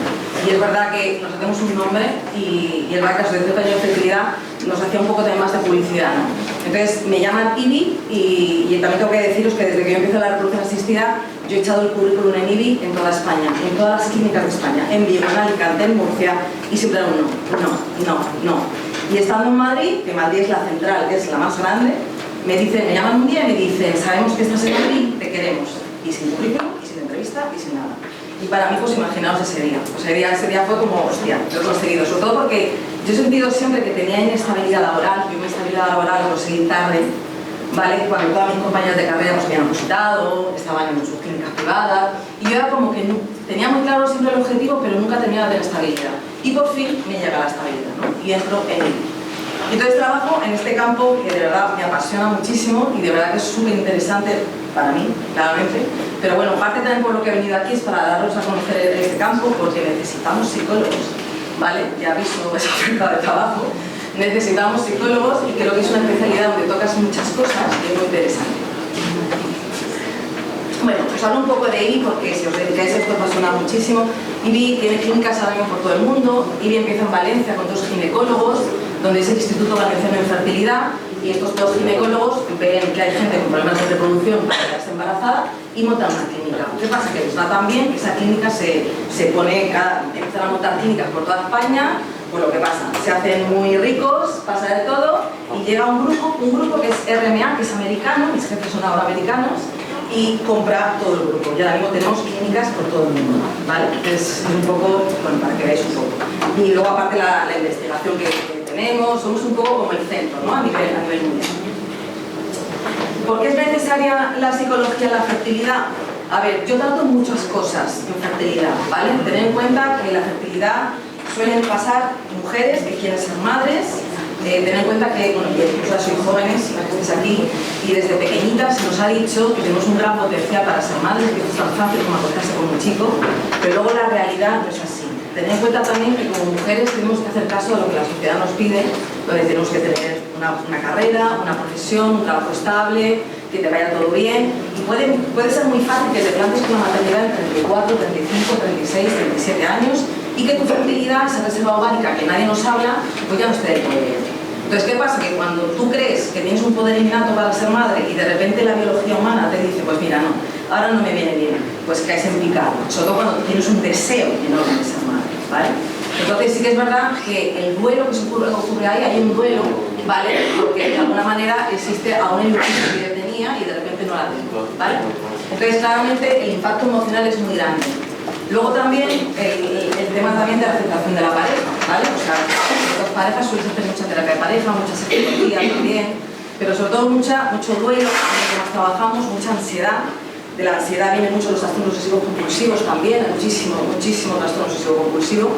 y es verdad que nos hacemos un nombre, y es verdad que la Sociedad Española de Fertilidad nos hacía un poco también más de publicidad, ¿no? Entonces me llaman IBI, y también tengo que deciros que desde que yo empecé la reproducción asistida, yo he echado el currículum en IBI en toda España, en todas las clínicas de España, en Vigo, en Alicante, en Murcia, y siempre era un no. Y estando en Madrid, que Madrid es la central, que es la más grande, me llaman un día y me dicen, sabemos que estás en Madrid, te queremos. Y sin currículum, y sin entrevista, y sin nada. Y para mí, pues imaginaos ese día. Ese día fue como, hostia, lo he conseguido. Sobre todo porque yo he sentido siempre que tenía inestabilidad laboral, que una estabilidad laboral conseguí tarde, ¿vale? Cuando todas mis compañeras de carrera pues habían opositado, estaban en sus clínicas privadas, y yo era como que tenía muy claro siempre el objetivo, pero nunca terminaba de tener estabilidad. Y por fin me llega la estabilidad, ¿no? Y entro en él. Entonces trabajo en este campo que de verdad me apasiona muchísimo, y de verdad que es súper interesante para mí, claramente. Pero bueno, parte también por lo que he venido aquí es para daros a conocer este campo, porque necesitamos psicólogos, ¿vale? Ya aviso esa oferta de trabajo. Necesitamos psicólogos, y creo que es una especialidad donde tocas muchas cosas y es muy interesante. Bueno, os hablo un poco de IBI porque si os dedicáis a esto os apasiona muchísimo. IBI tiene clínicas ahora mismo por todo el mundo. IBI empieza en Valencia con 2 ginecólogos, donde es el Instituto Valenciano de Fertilidad, y estos 2 ginecólogos ven que hay gente con problemas de reproducción para quedarse embarazada y montan una clínica. ¿Qué pasa? Que les va tan bien que esa clínica empiezan a montar clínicas por toda España. Pues lo que pasa, se hacen muy ricos, pasa de todo, y llega un grupo que es RMA, que es americano, mis jefes son ahora americanos, y compra todo el grupo. Y ahora mismo tenemos clínicas por todo el mundo, ¿vale? Es un poco, bueno, para que veáis un poco. Y luego aparte la investigación que tenemos, somos un poco como el centro, ¿no? A nivel mundial. ¿Por qué es necesaria la psicología en la fertilidad? A ver, yo trato muchas cosas en fertilidad, ¿vale? Tened en cuenta que la fertilidad suelen pasar mujeres que quieren ser madres. Tened en cuenta que, bueno, que vosotras sois jóvenes, las que estéis aquí, y desde pequeñitas se nos ha dicho que tenemos un gran potencial para ser madres, que esto es tan fácil como acostarse con un chico, pero luego la realidad no es así. Tened en cuenta también que como mujeres tenemos que hacer caso a lo que la sociedad nos pide, donde tenemos que tener una carrera, una profesión, un trabajo estable, que te vaya todo bien, y puede ser muy fácil que te plantes con la maternidad en 34, 35, 36, 37 años, y que tu fertilidad, esa reserva ovárica que nadie nos habla, pues ya no esté del todo bien. Entonces, ¿qué pasa? Que cuando tú crees que tienes un poder innato para ser madre y de repente la biología humana te dice, pues mira, no, ahora no me viene bien, pues caes en picado, sobre todo cuando tienes un deseo enorme de ser madre, ¿vale? Entonces sí que es verdad que el duelo que ocurre ahí, hay un duelo, ¿vale? Porque de alguna manera existe aún el impulso que yo tenía y de repente no la tengo, ¿vale? Entonces claramente el impacto emocional es muy grande. Luego también el tema también de la aceptación de la pareja, ¿vale? O sea, las parejas suelen hacer mucha terapia de pareja, mucha psicología también, pero sobre todo mucho duelo, que más trabajamos, mucha ansiedad. De la ansiedad vienen mucho los trastornos obsesivos-compulsivos también, muchísimo trastorno obsesivo-compulsivo.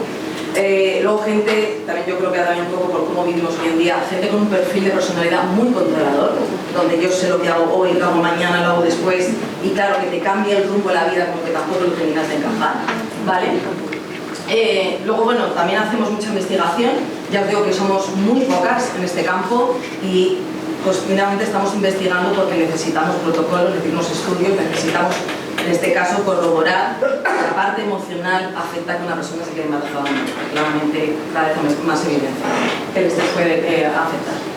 Luego gente, también yo creo que también un poco por cómo vivimos hoy en día, gente con un perfil de personalidad muy controlador, donde yo sé lo que hago hoy, lo hago mañana, lo hago después, y claro, que te cambia el rumbo de la vida como que tampoco lo terminas de encajar, ¿vale? Luego, bueno, también hacemos mucha investigación, ya os digo que somos muy pocas en este campo, y pues finalmente estamos investigando porque necesitamos protocolos, necesitamos estudios, necesitamos, en este caso, corroborar que la parte emocional afecta a que una persona se quede embarazada. Claramente, cada vez más evidencia que el estrés puede afectar.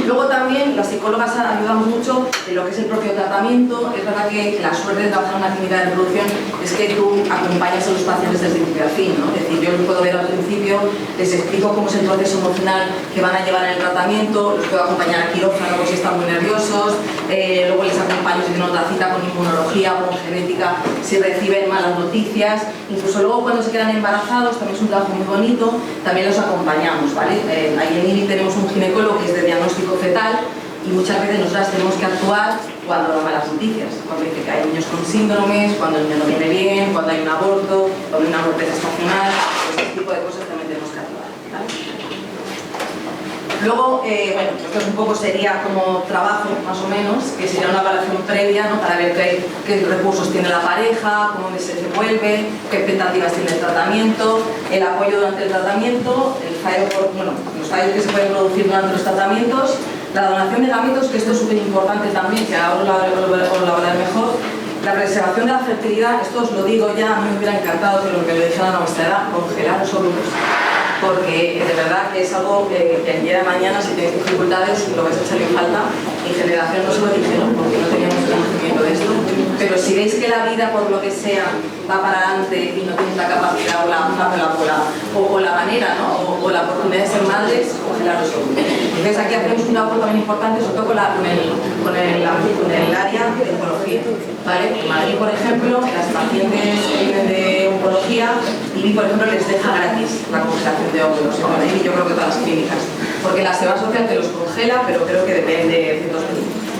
Luego también las psicólogas ayudamos mucho en lo que es el propio tratamiento. Es verdad que la suerte de trabajar en una clínica de reproducción es que tú acompañas a los pacientes desde principio a fin, ¿no? Es decir, yo los puedo ver al principio, les explico cómo es el proceso emocional que van a llevar en el tratamiento, los puedo acompañar al quirófano si están muy nerviosos, luego les acompaño si tienen otra cita con inmunología o con genética, si reciben malas noticias, incluso luego cuando se quedan embarazados, también es un trabajo muy bonito, también los acompañamos, ¿vale? Ahí en IBI tenemos un ginecólogo que es de diagnóstico fetal, y muchas veces nosotras tenemos que actuar cuando dan malas noticias, cuando dice que hay niños con síndromes, cuando el niño no viene bien, cuando hay un aborto, cuando hay una muerte gestacional, pues ese tipo de cosas también tenemos que actuar, ¿vale? Luego, bueno, esto un poco sería como trabajo, más o menos, que sería una evaluación previa, ¿no? Para ver qué recursos tiene la pareja, cómo se desenvuelve, qué expectativas tiene el tratamiento, el apoyo durante el tratamiento, los fallos que se pueden producir durante los tratamientos, la donación de gametos, que esto es súper importante también, que ahora os lo hablaré mejor, la preservación de la fertilidad. Esto os lo digo ya, a mí me hubiera encantado que me lo dijeran a nuestra edad, congelar los óvulos, porque de verdad que es algo que el día de mañana, si tenéis dificultades, lo vais a echar en falta. Mi generación no se lo dijeron porque no teníamos conocimiento de esto, pero si veis que la vida, por lo que sea, va para adelante y no tenéis la capacidad o la manera, ¿no? o la oportunidad de ser madres, congelar los óvulos. Entonces aquí hacemos un labor también importante, sobre todo con el área de oncología, ¿vale? En Madrid, por ejemplo, las pacientes que vienen de oncología, IBI, por ejemplo, les deja gratis la congelación de óvulos. En Madrid, yo creo que todas las clínicas, porque la Seguridad Social te los congela, pero creo que depende de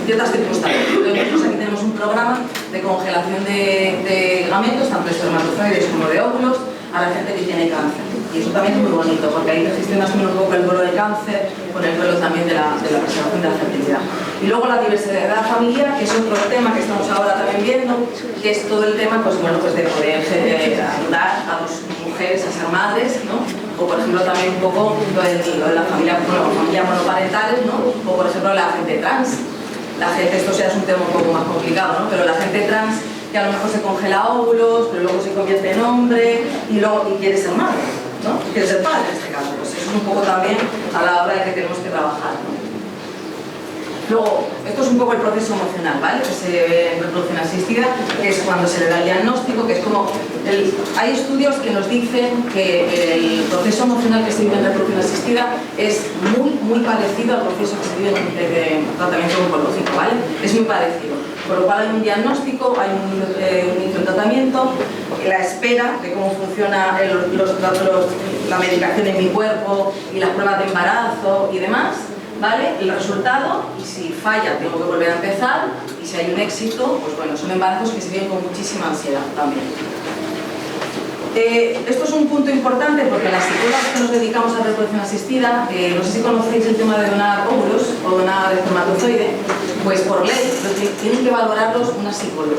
ciertas circunstancias. Entonces, nosotros aquí tenemos un programa de congelación de gametos, tanto espermatozoides como de óvulos, a la gente que tiene cáncer. Y eso también es muy bonito, porque ahí te gestionas un poco el duelo de cáncer, con el duelo también de la preservación de la fertilidad. Y luego la diversidad familiar, que es otro tema que estamos ahora también viendo, que es todo el tema, pues bueno, pues de poder ayudar a las mujeres a ser madres, ¿no? O por ejemplo también un poco lo de la familia, familias monoparentales, ¿no? O por ejemplo la gente trans. La gente, esto ya es un tema un poco más complicado, ¿no? Pero la gente trans que a lo mejor se congela óvulos, pero luego se convierte en hombre y quiere ser madre, ¿no? Quiere ser padre en este caso. Pues eso es un poco también a la hora de que tenemos que trabajar, ¿no? Luego, esto es un poco el proceso emocional, ¿vale? Que se ve en reproducción asistida, que es cuando se le da el diagnóstico, que es como... hay estudios que nos dicen que el proceso emocional que se vive en reproducción asistida es muy parecido al proceso que se vive en tratamiento oncológico, ¿vale? Es muy parecido. Por lo cual hay un diagnóstico, hay un inicio de tratamiento, la espera de cómo funciona la medicación en mi cuerpo y las pruebas de embarazo y demás, ¿vale? El resultado, y si falla tengo que volver a empezar, y si hay un éxito, pues bueno, son embarazos que se viven con muchísima ansiedad también. Esto es un punto importante porque las psicólogas que nos dedicamos a reproducción asistida, no sé si conocéis el tema de donar óvulos o donar espermatozoide, pues por ley tienen que valorarlos una psicóloga,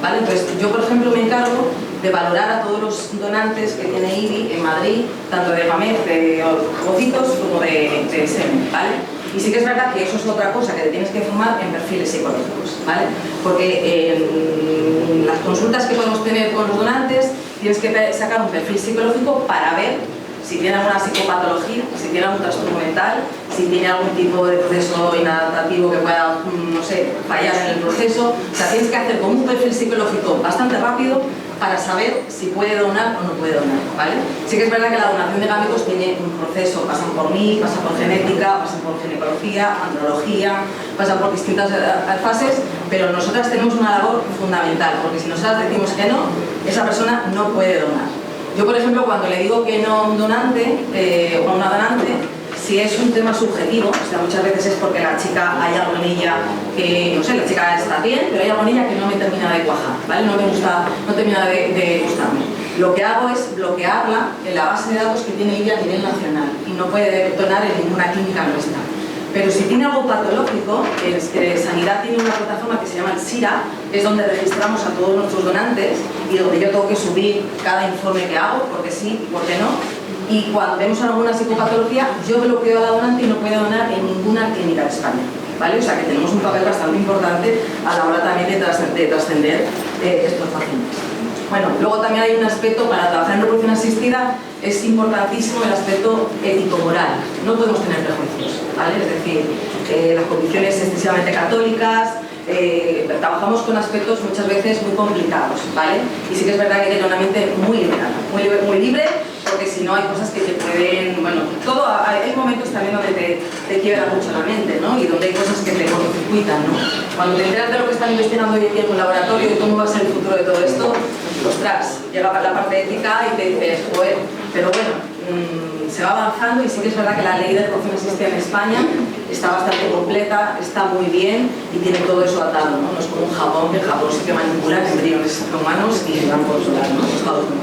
¿vale? Entonces yo, por ejemplo, me encargo de valorar a todos los donantes que tiene IBI en Madrid, tanto de gametos, de ovocitos como de semen, ¿vale? Y sí que es verdad que eso es otra cosa que te tienes que formar en perfiles psicológicos, ¿vale? Porque en las consultas que podemos tener con los donantes tienes que sacar un perfil psicológico para ver si tiene alguna psicopatología, si tiene algún trastorno mental, si tiene algún tipo de proceso inadaptativo que pueda, no sé, fallar en el proceso. O sea, tienes que hacer como un perfil psicológico bastante rápido para saber si puede donar o no puede donar, ¿vale? Sí que es verdad que la donación de gametos tiene un proceso, pasan por mí, pasan por genética, pasan por ginecología, andrología, pasan por distintas fases, pero nosotras tenemos una labor fundamental, porque si nosotras decimos que no, esa persona no puede donar. Yo, por ejemplo, cuando le digo que no a un donante o a una donante, si es un tema subjetivo, o sea, muchas veces es porque la chica, hay algo en ella que, no sé, la chica está bien, pero hay algo en ella que no me termina de cuajar, ¿vale? No me gusta, no termina de gustarme. Lo que hago es bloquearla en la base de datos que tiene ella a nivel nacional y no puede donar en ninguna clínica nuestra. Pero si tiene algo patológico, Sanidad tiene una plataforma que se llama el SIRA, que es donde registramos a todos nuestros donantes y donde yo tengo que subir cada informe que hago, porque sí y porque no. Y cuando vemos alguna psicopatología, yo bloqueo a la donante y no puede donar en ninguna clínica de España, ¿vale? O sea que tenemos un papel bastante importante a la hora también de trascender estos pacientes. Bueno, luego también hay un aspecto, para trabajar en reproducción asistida, es importantísimo el aspecto ético-moral. No podemos tener prejuicios, ¿vale? Es decir, las condiciones excesivamente católicas, trabajamos con aspectos muchas veces muy complicados, ¿vale? Y sí que es verdad que hay que tener una mente muy liberal, muy libre, porque si no hay cosas que te pueden, bueno, todo, hay momentos también donde te quiebra mucho la mente, ¿no? Y donde hay cosas que te cortocircuitan, ¿no? Cuando te enteras de lo que están investigando hoy en día en un laboratorio y cómo va a ser el futuro de todo esto, ostras, llega la parte ética y te dices, joder, pero bueno, se va avanzando y sí que es verdad que la ley de reproducción asistida en España está bastante completa, está muy bien y tiene todo eso atado, ¿no? No es como un Japón, que en Japón sí que manipulan embriones humanos y van por su lado, ¿no? Estados Unidos.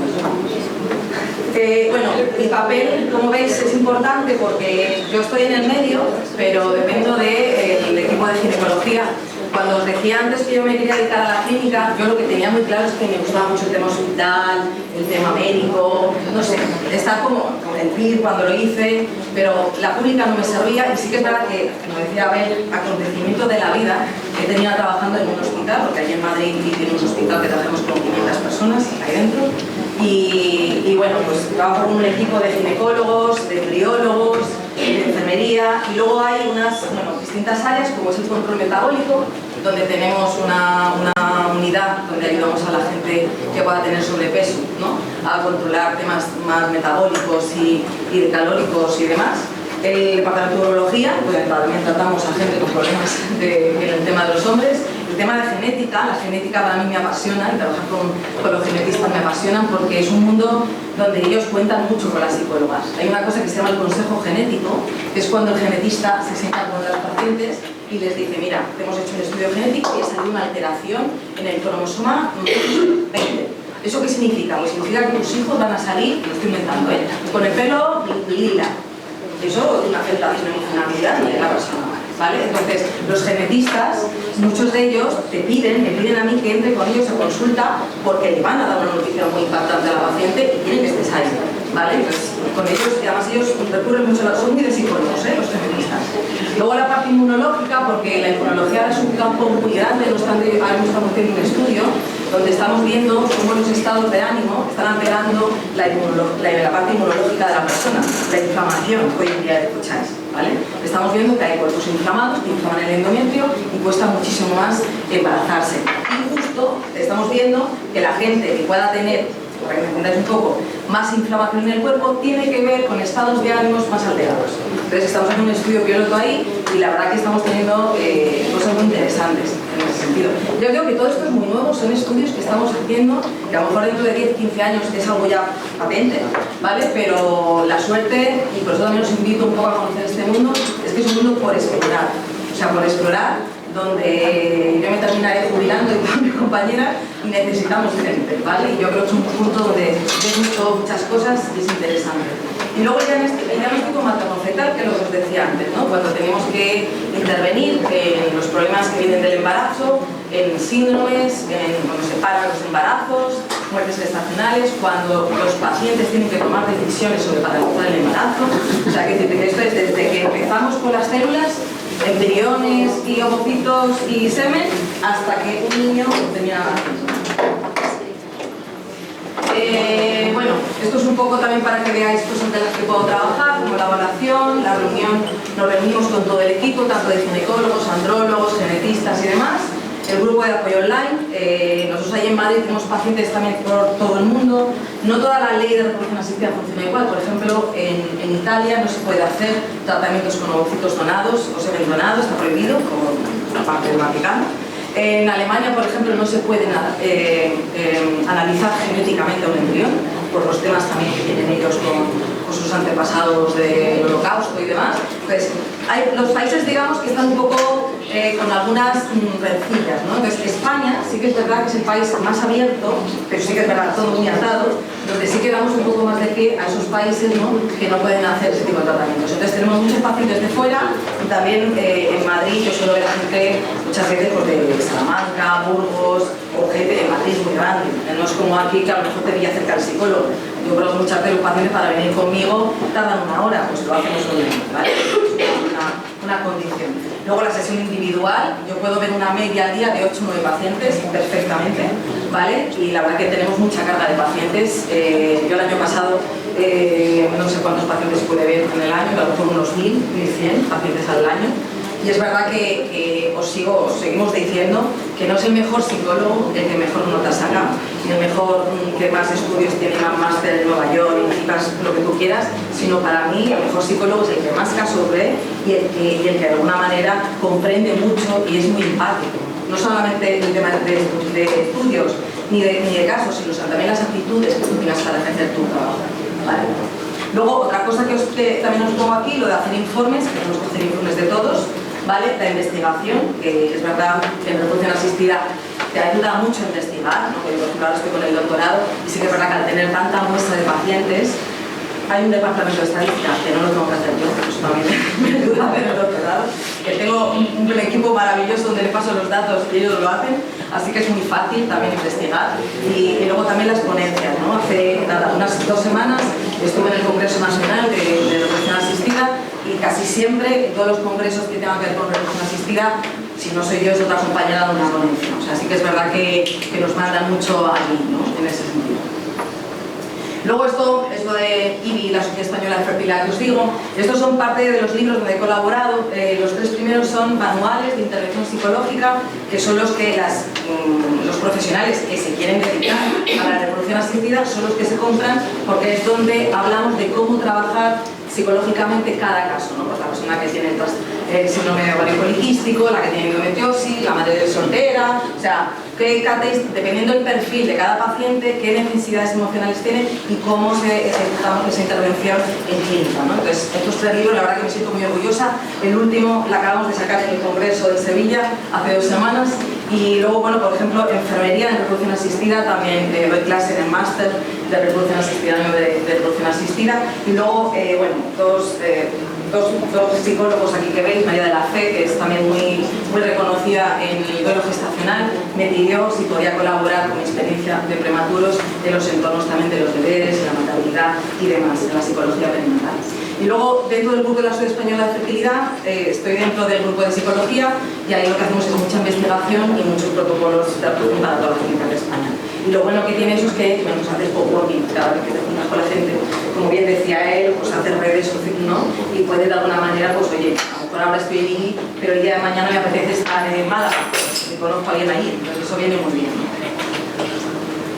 Bueno, mi papel, como veis, es importante porque yo estoy en el medio, pero dependo del equipo de ginecología. Cuando os decía antes que yo me quería dedicar a la clínica, yo lo que tenía muy claro es que me gustaba mucho el tema hospital, el tema médico, no sé, estar como el PIR cuando lo hice, pero la pública no me servía y sí que es verdad que, como decía Abel, acontecimiento de la vida, he tenido trabajando en un hospital, porque allí en Madrid tiene un hospital que trabajamos con 500 personas ahí dentro, y bueno, pues trabajo con un equipo de ginecólogos, de embriólogos, de enfermería, y luego hay unas distintas áreas como es el control metabólico, donde tenemos una unidad donde ayudamos a la gente que pueda tener sobrepeso, ¿no? A controlar temas más metabólicos y de calóricos y demás. El departamento de urología, donde también tratamos a gente con problemas en el tema de los hombres. El tema de genética, la genética para mí me apasiona y trabajar con los genetistas me apasionan porque es un mundo donde ellos cuentan mucho con las psicólogas. Hay una cosa que se llama el consejo genético, que es cuando el genetista se sienta con los pacientes y les dice, mira, hemos hecho un estudio genético y ha salido una alteración en el cromosoma 20. ¿Eso qué significa? Pues significa que tus hijos van a salir, lo estoy inventando, con el pelo lila. Eso es una afectación emocional muy grande de la persona, ¿vale? Entonces, los genetistas, muchos de ellos me piden a mí que entre con ellos a consulta porque le van a dar una noticia muy impactante a la paciente y quieren que estés ahí, ¿vale? Entonces, con ellos, y además ellos recurren mucho a son muy de psicólogos, los genetistas. Luego la parte inmunológica, porque la inmunología es un campo muy grande, ahora mismo estamos haciendo un estudio donde estamos viendo cómo los estados de ánimo están alterando la parte inmunológica de la persona, la inflamación que hoy en día escucháis, ¿vale? Estamos viendo que hay cuerpos inflamados que inflaman el endometrio y cuesta muchísimo más embarazarse. Y justo estamos viendo que la gente que pueda tener, para que me entendáis un poco, más inflamación en el cuerpo, tiene que ver con estados de ánimos más alterados. Entonces estamos haciendo un estudio piloto ahí y la verdad que estamos teniendo cosas muy interesantes en ese sentido. Yo creo que todo esto es muy nuevo, son estudios que estamos haciendo, que a lo mejor dentro de 10, 15 años es algo ya patente, ¿vale? Pero la suerte, y por eso también os invito un poco a conocer este mundo, es que es un mundo por explorar. O sea, por explorar, donde yo me terminaré jubilando y con mi compañera y necesitamos gente, ¿vale? Y yo creo que es un punto donde ves muchas cosas y es interesante. Y luego ya el diagnóstico materno-fetal, que es lo que os decía antes, ¿no? Cuando tenemos que intervenir en los problemas que vienen del embarazo, en síndromes, cuando se paran los embarazos, muertes gestacionales, cuando los pacientes tienen que tomar decisiones sobre paralizar el embarazo. O sea, que esto es desde que empezamos con las células, embriones y ovocitos y semen, hasta que un niño termina naciendo. Bueno, esto es un poco también para que veáis cosas de las que puedo trabajar, como la evaluación, la reunión, nos reunimos con todo el equipo, tanto de ginecólogos, andrólogos, genetistas y demás. El grupo de apoyo online, nosotros ahí en Madrid tenemos pacientes también por todo el mundo. No toda la ley de reproducción asistida funciona igual. Por ejemplo, en Italia no se puede hacer tratamientos con ovocitos donados o semen donado, está prohibido, como la parte del Vaticano. En Alemania, por ejemplo, no se puede analizar genéticamente a un embrión, por los temas también que tienen ellos con sus antepasados del Holocausto y demás. Pues hay los países, digamos, que están un poco con algunas rencillas, ¿no? Entonces, España sí que es verdad que es el país más abierto, pero sí que es verdad todo muy atado, donde sí que damos un poco más de pie a esos países, ¿no? Que no pueden hacer ese tipo de tratamientos. Entonces tenemos muchos pacientes de fuera y también en Madrid yo suelo ver a gente muchas veces pues, de Salamanca, Burgos o gente de Madrid muy grande. No es como aquí que a lo mejor te pilla cerca el psicólogo. Yo creo que muchas veces los pacientes para venir conmigo tardan una hora, pues lo hacemos online, ¿vale? Una condición. Luego la sesión individual, yo puedo ver una media al día de 8 o 9 pacientes perfectamente, ¿vale? Y la verdad que tenemos mucha carga de pacientes. Yo el año pasado no sé cuántos pacientes pude ver en el año, pero a lo mejor unos 1000, 1100 pacientes al año. Y es verdad que os seguimos diciendo que no es el mejor psicólogo el que mejor nota saca, ni el mejor que más estudios tiene, más máster en Nueva York, y lo que tú quieras, sino para mí el mejor psicólogo es el que más casos ve y el que de alguna manera comprende mucho y es muy empático. No solamente el tema de estudios ni de casos, sino también las actitudes que tú tienes para ejercer tu trabajo, ¿vale? Luego, otra cosa que también os pongo aquí, lo de hacer informes, que tenemos que hacer informes de todos, ¿vale? La investigación, que es verdad que en reproducción asistida te ayuda mucho a investigar, ¿no? Porque, por ejemplo, ahora estoy con el doctorado y sí que es verdad que al tener tanta muestra de pacientes, hay un departamento de estadística que no lo tengo que hacer yo, pues también me ayuda a hacer el doctorado, que tengo un equipo maravilloso donde le paso los datos y ellos lo hacen, así que es muy fácil también investigar. Y luego también las ponencias, ¿no? Hace nada, unas 2 semanas estuve en el Congreso Nacional de Reproducción Asistida y casi siempre en todos los congresos que tengan que ver con reproducción asistida, si no soy yo es otra compañera de una ponencia. O sea, sí que es verdad que nos mandan mucho allí, ¿no? En ese sentido. Luego esto es lo de IBI, la Sociedad Española de Fertilidad que os digo. Estos son parte de los libros donde he colaborado. Los 3 primeros son manuales de intervención psicológica, que son los que los profesionales que se quieren dedicar a la reproducción asistida son los que se compran, porque es donde hablamos de cómo trabajar psicológicamente cada caso, ¿no? Pues la persona que tiene el síndrome de ovario poliquístico, la que tiene endometriosis, la madre soltera, o sea, dependiendo del perfil de cada paciente, qué necesidades emocionales tiene y cómo se ejecuta esa intervención en clínica, ¿no? Entonces, estos 3 libros, la verdad que me siento muy orgullosa. El último lo acabamos de sacar en el Congreso de Sevilla hace 2 semanas. Y luego, bueno, por ejemplo, enfermería en reproducción asistida, también doy clase en el máster de reproducción asistida, de reproducción asistida. Y luego, bueno, dos psicólogos aquí que veis, María de la Fe, que es también muy reconocida en el duelo gestacional, me pidió si podía colaborar con mi experiencia de prematuros en los entornos también de los deberes, la maternidad y demás, en la psicología perinatal. Y luego, dentro del grupo de la Sociedad Española de Fertilidad, estoy dentro del grupo de psicología y ahí lo que hacemos es mucha investigación y muchos protocolos de actuación para toda la clínica de España. Y lo bueno que tiene eso es que, bueno, pues haces co-working cada vez que te juntas con la gente, como bien decía él, pues hacer redes, ¿no? Y puedes de alguna manera, pues oye, a lo mejor ahora estoy en IGI, pero el día de mañana me apetece estar en Málaga, me conozco a alguien ahí, entonces eso viene muy bien, ¿no?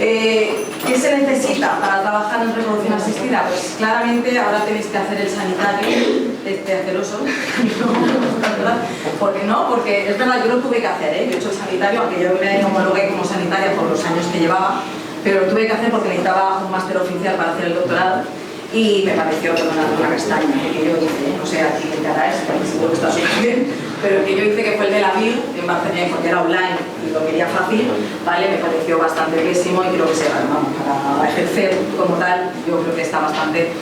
¿Qué se necesita para trabajar en reproducción asistida? Pues claramente ahora tenéis que hacer el sanitario, haceroso, ¿por qué no? Porque es verdad, yo lo tuve que hacer, yo he hecho el sanitario, aunque yo me homologué como sanitaria por los años que llevaba, pero lo tuve que hacer porque necesitaba un máster oficial para hacer el doctorado y me pareció una castaña que yo hice, no sé a ti qué cara es, porque seguro que está súper bien, pero el que yo hice, que fue el de la BIL en Barcelona, porque era online y lo quería fácil, ¿vale? Me pareció bastante pésimo y creo que vamos, para ejercer como tal, yo creo que está bastante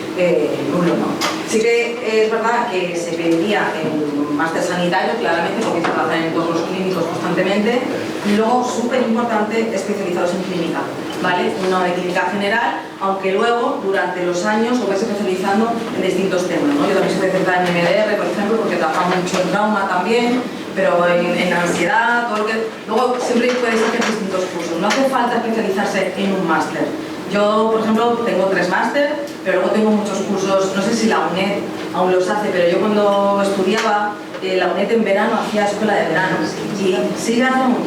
nulo, ¿no? Sí que es verdad que se pediría el máster sanitario, claramente, porque se trabaja en entornos clínicos constantemente, y luego, súper importante, especializados en clínica, ¿vale? No de clínica general, aunque luego, durante los años, os vais especializando en distintos temas, ¿no? Yo también soy especializada en MDR, por ejemplo, porque trabajamos mucho en trauma también, pero en ansiedad, todo lo que... Luego, siempre podéis hacer distintos cursos, no hace falta especializarse en un máster. Yo, por ejemplo, tengo 3 máster, pero luego tengo muchos cursos, no sé si la UNED aún los hace, pero yo cuando estudiaba, la UNED en verano hacía escuela de verano y sí,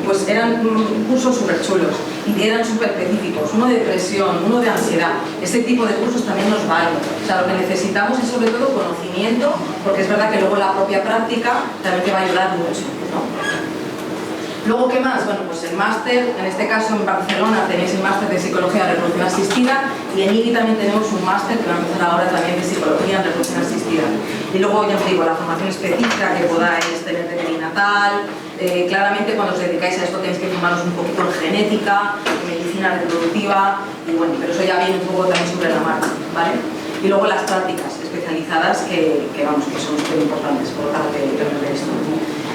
pues eran cursos súper chulos y eran súper específicos, uno de depresión, uno de ansiedad. Ese tipo de cursos también nos valen. O sea, lo que necesitamos es sobre todo conocimiento, porque es verdad que luego la propia práctica también te va a ayudar mucho, ¿no? Luego, ¿qué más? Bueno, pues el máster, en este caso en Barcelona tenéis el máster de Psicología de Reproducción Asistida y en IGI también tenemos un máster que va a empezar ahora también de Psicología en Reproducción Asistida. Y luego, ya os digo, la formación específica que podáis tener de perinatal, claramente cuando os dedicáis a esto tenéis que formaros un poquito en genética, en medicina reproductiva y bueno, pero eso ya viene un poco también sobre la marcha, ¿vale? Y luego las prácticas especializadas que vamos, que son súper importantes por lo tanto que nos de esto.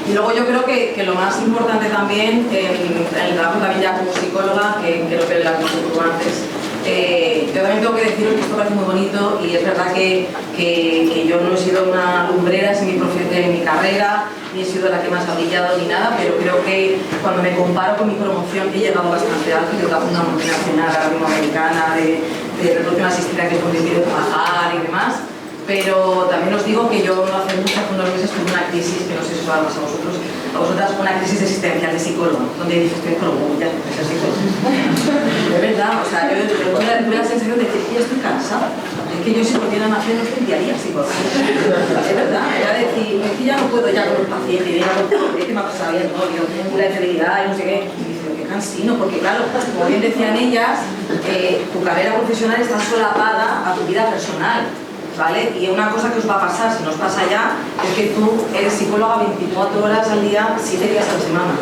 Y luego yo creo que lo más importante también, en el trabajo también ya como psicóloga, que lo que la comentó antes, yo también tengo que deciros que esto parece muy bonito y es verdad que yo no he sido una lumbrera en mi carrera, ni he sido la que más ha brillado ni nada, pero creo que cuando me comparo con mi promoción he llegado bastante alto, yo trabajo en una multinacional ahora mismo americana de reproducción asistida, que es donde quiero trabajar y demás. Pero también os digo que yo no hace unos meses tuve una crisis, que no sé si os va a pasar a vosotras, una crisis existencial de psicólogo, donde dije, estoy psicólogo, ya no sé psicólogo. De verdad, o sea, yo tuve la sensación de que ya estoy cansada. Es que yo si volvieran a hacer no estudiaría psicólogo. Es verdad, era decir, es que ya no puedo ya con los pacientes, ya no puedo, es que me ha pasado bien, ¿no? La infidelidad y no sé qué. Qué cansino, porque claro, como bien decían ellas, tu carrera profesional está solapada a tu vida personal. ¿vale? Y una cosa que os va a pasar, si nos pasa ya, es que tú eres psicóloga 24 horas al día, 7 días a la semana.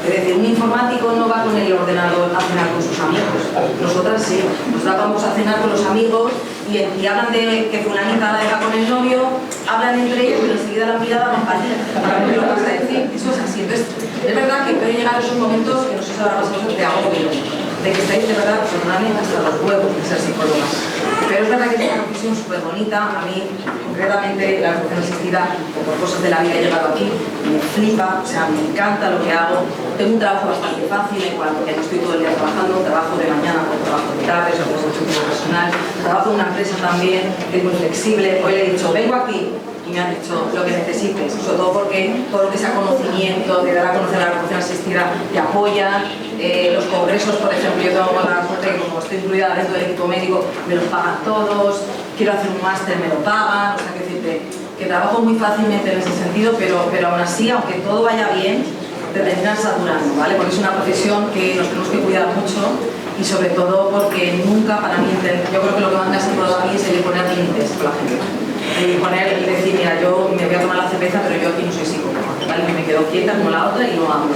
Es decir, un informático no va con el ordenador a cenar con sus amigos. Nosotras sí. Nosotras vamos a cenar con los amigos y hablan de que fulanita la deja con el novio, hablan entre ellos, pero enseguida la mirada va a partir. Para mí lo vas a decir, eso es así. Entonces, es verdad que pueden llegar esos momentos que no sé si habrá pasado de agobio, de que estáis de verdad personalmente hasta los huevos de ser psicólogas. Pero es verdad que es una profesión súper bonita. A mí, concretamente, la reproducción asistida, por cosas de la vida he llegado aquí, me flipa, o sea, me encanta lo que hago. Tengo un trabajo bastante fácil en cuanto que no estoy todo el día trabajando, trabajo de mañana, trabajo de tarde, soy mucho personal, trabajo en una empresa también, que es muy flexible. Hoy le he dicho, vengo aquí, y me han dicho lo que necesites, sobre todo porque todo lo que sea conocimiento, de dar a conocer la reproducción asistida, te apoyan. Los congresos, por ejemplo, yo tengo la suerte que como estoy incluida dentro del equipo médico, me los pagan todos, quiero hacer un máster, me lo pagan, o sea, que trabajo muy fácilmente en ese sentido, pero aún así, aunque todo vaya bien, te terminan saturando, ¿vale? Porque es una profesión que nos tenemos que cuidar mucho y sobre todo porque nunca, para mí, yo creo que lo que más me ha asegurado a mí es el poner límites con la gente. El decir, mira, yo me voy a tomar la cerveza, pero yo aquí no soy psicóloga, ¿vale? Me quedo quieta como la otra y no hablo.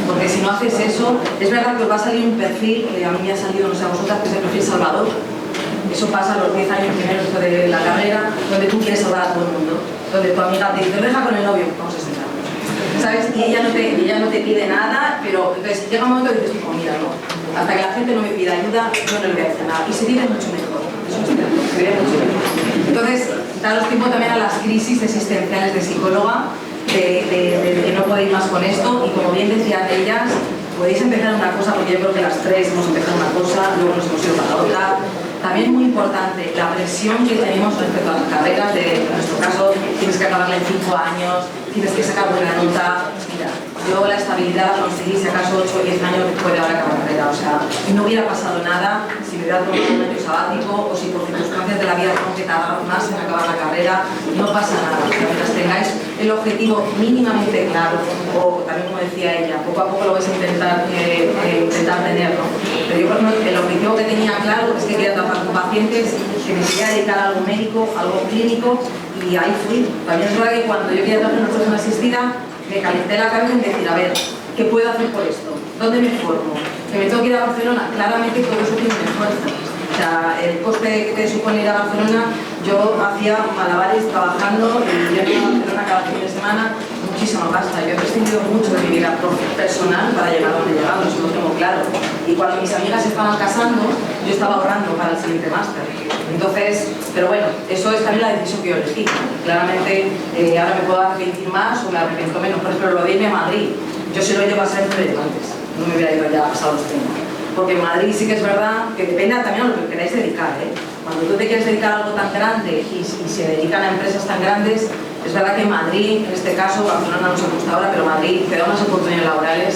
Porque si no haces eso, es verdad que os va a salir un perfil, que a mí me ha salido, no sé a vosotras, que es el perfil salvador. Eso pasa a los 10 años primeros de la carrera, donde tú quieres salvar a todo el mundo. Donde tu amiga te dice, deja con el novio, vamos a sentar. ¿Sabes? Y ella no te pide nada, pero entonces llega un momento que dices, oh, mira, no. Hasta que la gente no me pida ayuda, yo no le voy a hacer nada. Y se vive mucho mejor. Eso es cierto, se vive mucho mejor. Entonces, daros tiempo también a las crisis existenciales de psicóloga, de que no podéis más con esto, y como bien decían ellas, podéis empezar una cosa, porque yo creo que las tres hemos empezado una cosa, luego nos hemos ido para otra. También muy importante, la presión que tenemos respecto a las carreras, en nuestro caso tienes que acabarla en 5 años, tienes que sacar buena nota. Mira, yo la estabilidad conseguí si acaso 8 o 10 años después de haber acabado la carrera, o sea, no hubiera pasado nada si me hubiera tomado un año sabático o si por circunstancias de la vida tengo que tardar más en acabar la carrera, no pasa nada. Mientras tengáis el objetivo mínimamente claro, o también como decía ella, poco a poco lo vais a intentar tener, ¿no? Pero yo, por ejemplo, el objetivo que tenía claro es que quería trabajar con pacientes, que me quería dedicar a algo médico, algo clínico, y ahí fui. También es verdad que cuando yo quería trabajar en una persona asistida, me calenté la cabeza en decir, a ver, ¿qué puedo hacer por esto? ¿Dónde me formo? ¿Que me tengo que ir a Barcelona? Claramente todo eso tiene un esfuerzo. O sea, el coste que te supone ir a Barcelona, yo hacía malabares trabajando y yo iba a Barcelona cada fin de semana, muchísima pasta. Yo he prescindido mucho de mi vida personal para llegar a donde he llegado, eso lo tengo claro. Y cuando mis amigas se estaban casando, yo estaba ahorrando para el siguiente máster. Entonces, pero bueno, eso es también la decisión que yo elegí. Claramente, ahora me puedo arrepentir más o me arrepiento menos. Por ejemplo, lo de irme a Madrid, yo se lo he ido a pasar en antes, no me hubiera ido ya pasado los 30. Porque en Madrid sí que es verdad que depende también de lo que queráis dedicar, ¿eh? Cuando tú te quieres dedicar a algo tan grande y se dedican a empresas tan grandes, es verdad que Madrid, en este caso, Barcelona no nos gusta ahora, pero Madrid te da unas oportunidades laborales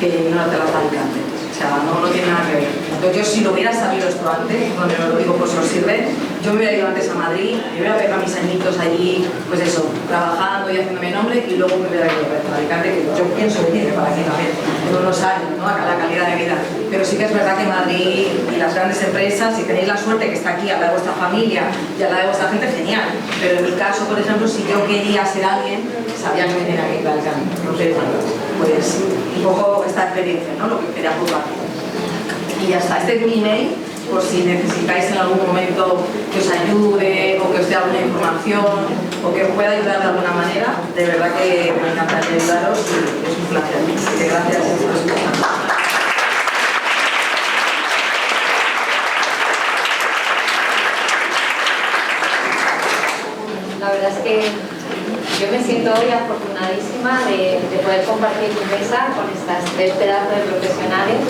que no te las dan antes. O sea, no tiene nada que ver. Entonces yo si lo hubiera sabido esto antes, donde me lo digo por si os sirve, yo me hubiera ido antes a Madrid, me hubiera pegado mis añitos allí, pues eso, trabajando y haciéndome nombre, y luego me hubiera ido a Alicante, que yo pienso que tiene para aquí también, en unos años, ¿no? La calidad de vida. Pero sí que es verdad que Madrid y las grandes empresas, si tenéis la suerte que está aquí a la de vuestra familia y a la de vuestra gente, genial. Pero en mi caso, por ejemplo, si yo quería ser alguien, sabía que me tenía que ir a Alicante. Entonces, bueno, pues un poco esta experiencia, ¿no? Lo que quería compartir. Y ya está, este es mi email, por si necesitáis en algún momento que os ayude o que os dé alguna información o que os pueda ayudar de alguna manera. De verdad que me encantaría ayudaros y es un placer. Así que gracias por escucharme. La verdad es que yo me siento hoy afortunadísima de poder compartir mi mesa con estas 3 pedazos de profesionales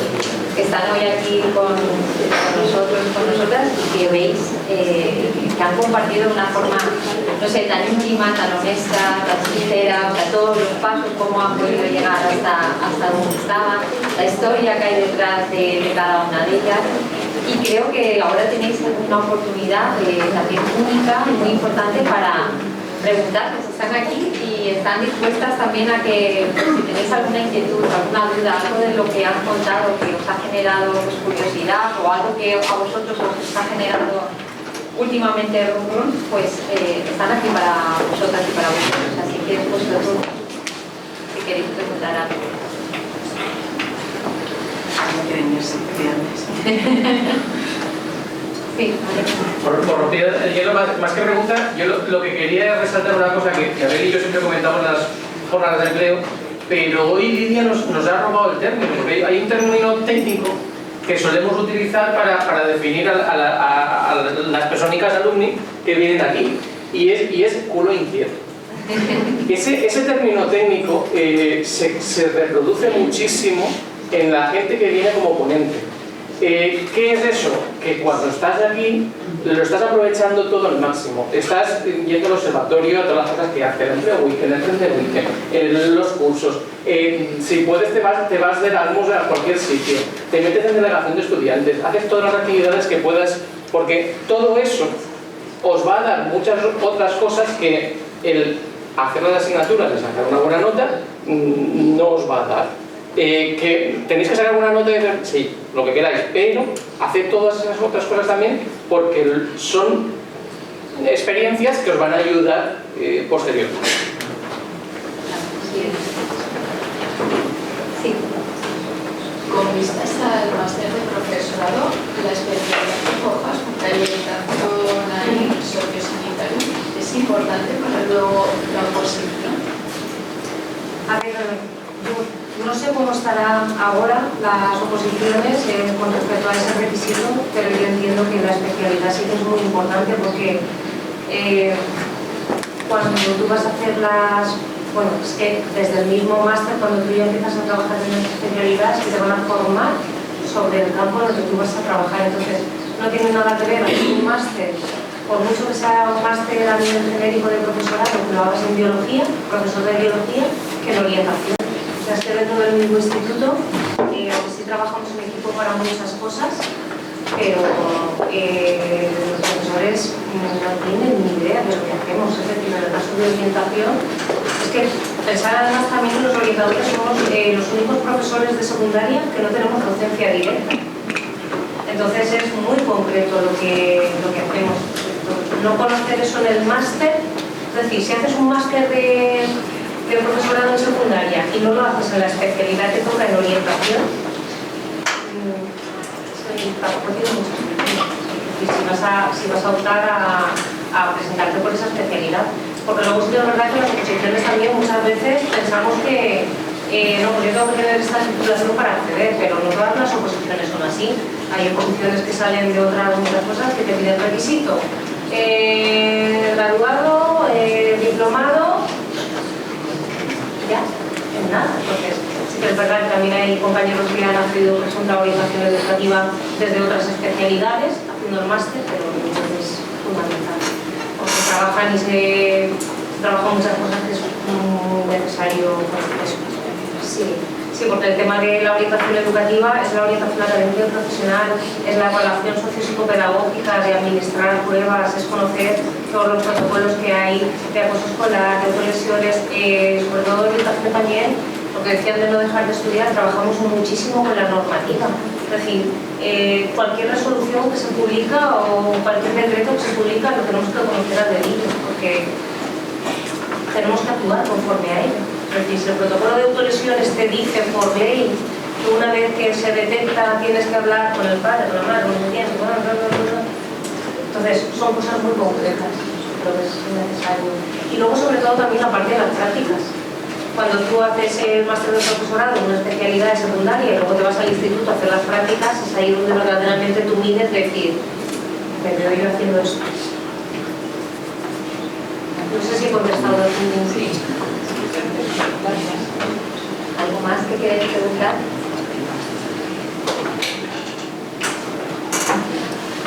que están hoy aquí con nosotros, con nosotras, y que veis que han compartido de una forma, no sé, tan íntima, tan honesta, tan sincera, o sea, todos los pasos, cómo han podido llegar hasta donde estaban, la historia que hay detrás de cada una de ellas. Y creo que ahora tenéis una oportunidad también única, muy importante para preguntarles, están aquí y están dispuestas también a que, pues, si tenéis alguna inquietud, alguna duda, algo de lo que han contado que os ha generado, pues, curiosidad, o algo que a vosotros os está generando últimamente pues están aquí para vosotras y para vosotros, así que vosotros, si queréis preguntar algo. No quieren irse, Sí, por romper el hielo, más que pregunta, yo lo que quería es resaltar una cosa que Abel y yo siempre comentamos en las jornadas de empleo, pero hoy Lidia nos ha robado el término, porque hay un término técnico que solemos utilizar para definir a las personicas alumni que vienen aquí, y es culo inquieto. Ese término técnico se reproduce muchísimo en la gente que viene como ponente. ¿Qué es eso? Que cuando estás aquí lo estás aprovechando todo al máximo. Estás yendo al observatorio, a todas las cosas que hace el Empleo Weekend, el Empleo Weekend, los cursos. Si puedes te vas de Erasmus a cualquier sitio, te metes en delegación de estudiantes, haces todas las actividades que puedas, porque todo eso os va a dar muchas otras cosas que el hacer las asignaturas, de sacar una buena nota, no os va a dar. Que tenéis que sacar una nota y decir, sí, lo que queráis, pero haced todas esas otras cosas también porque son experiencias que os van a ayudar posteriormente. Sí. Con vistas al máster de profesorado, la especialidad que cojas, porque hay orientación, hay sociosanitario, es importante para luego la oposición. A ver, no sé cómo estarán ahora las oposiciones con respecto a ese requisito, pero yo entiendo que la especialidad sí que es muy importante porque cuando tú vas a hacer bueno, es que desde el mismo máster, cuando tú ya empiezas a trabajar en las especialidades, que te van a formar sobre el campo en el que tú vas a trabajar. Entonces, no tiene nada que ver un máster, por mucho que sea un máster a nivel genérico de profesorado, que lo hagas en biología, profesor de biología, que en orientación. O sea, es que dentro del mismo instituto, aunque sí trabajamos en equipo para muchas cosas, pero los profesores no tienen ni idea de lo que hacemos. Es decir, en el caso de orientación, es que pensar además también que los orientadores somos los únicos profesores de secundaria que no tenemos docencia directa. Entonces es muy concreto lo que hacemos. No conocer eso en el máster, es decir, si haces un máster de profesorado en secundaria y no lo haces en la especialidad que toca en orientación, tampoco tiene mucho sentido. Si vas a optar a presentarte por esa especialidad. Porque luego sí que es verdad que las oposiciones también muchas veces pensamos que no, pues yo tengo que tener esta titulación para acceder, pero no todas las oposiciones son así. Hay oposiciones que salen de otras muchas cosas que te piden requisito. Graduado, diplomado, ya, en nada. Entonces, sí que es verdad que también hay compañeros que han accedido a la orientación educativa desde otras especialidades, haciendo el máster, pero es fundamental. Porque trabajan muchas cosas que es necesario conocer eso. Sí, porque el tema de la orientación educativa es la orientación académica y profesional, es la evaluación socio-psicopedagógica, de administrar pruebas, es conocer todos los protocolos que hay de acoso escolar, de autolesiones, sobre todo orientación también, lo que decían de no dejar de estudiar, trabajamos muchísimo con la normativa. Es decir, cualquier resolución que se publica o cualquier decreto que se publica lo tenemos que conocer al dedillo, porque tenemos que actuar conforme a ello. Es decir, si el protocolo de autolesiones te dice por ley que una vez que se detecta tienes que hablar con el padre, con la madre, con el niño, entonces son cosas muy concretas, creo que es necesario. Y luego sobre todo también la parte de las prácticas. Cuando tú haces el máster de profesorado en una especialidad de secundaria y luego te vas al instituto a hacer las prácticas, es ahí donde verdaderamente tú mides decir, me veo yo haciendo esto. No sé si he contestado a tu sí. ¿Algo más que queréis preguntar?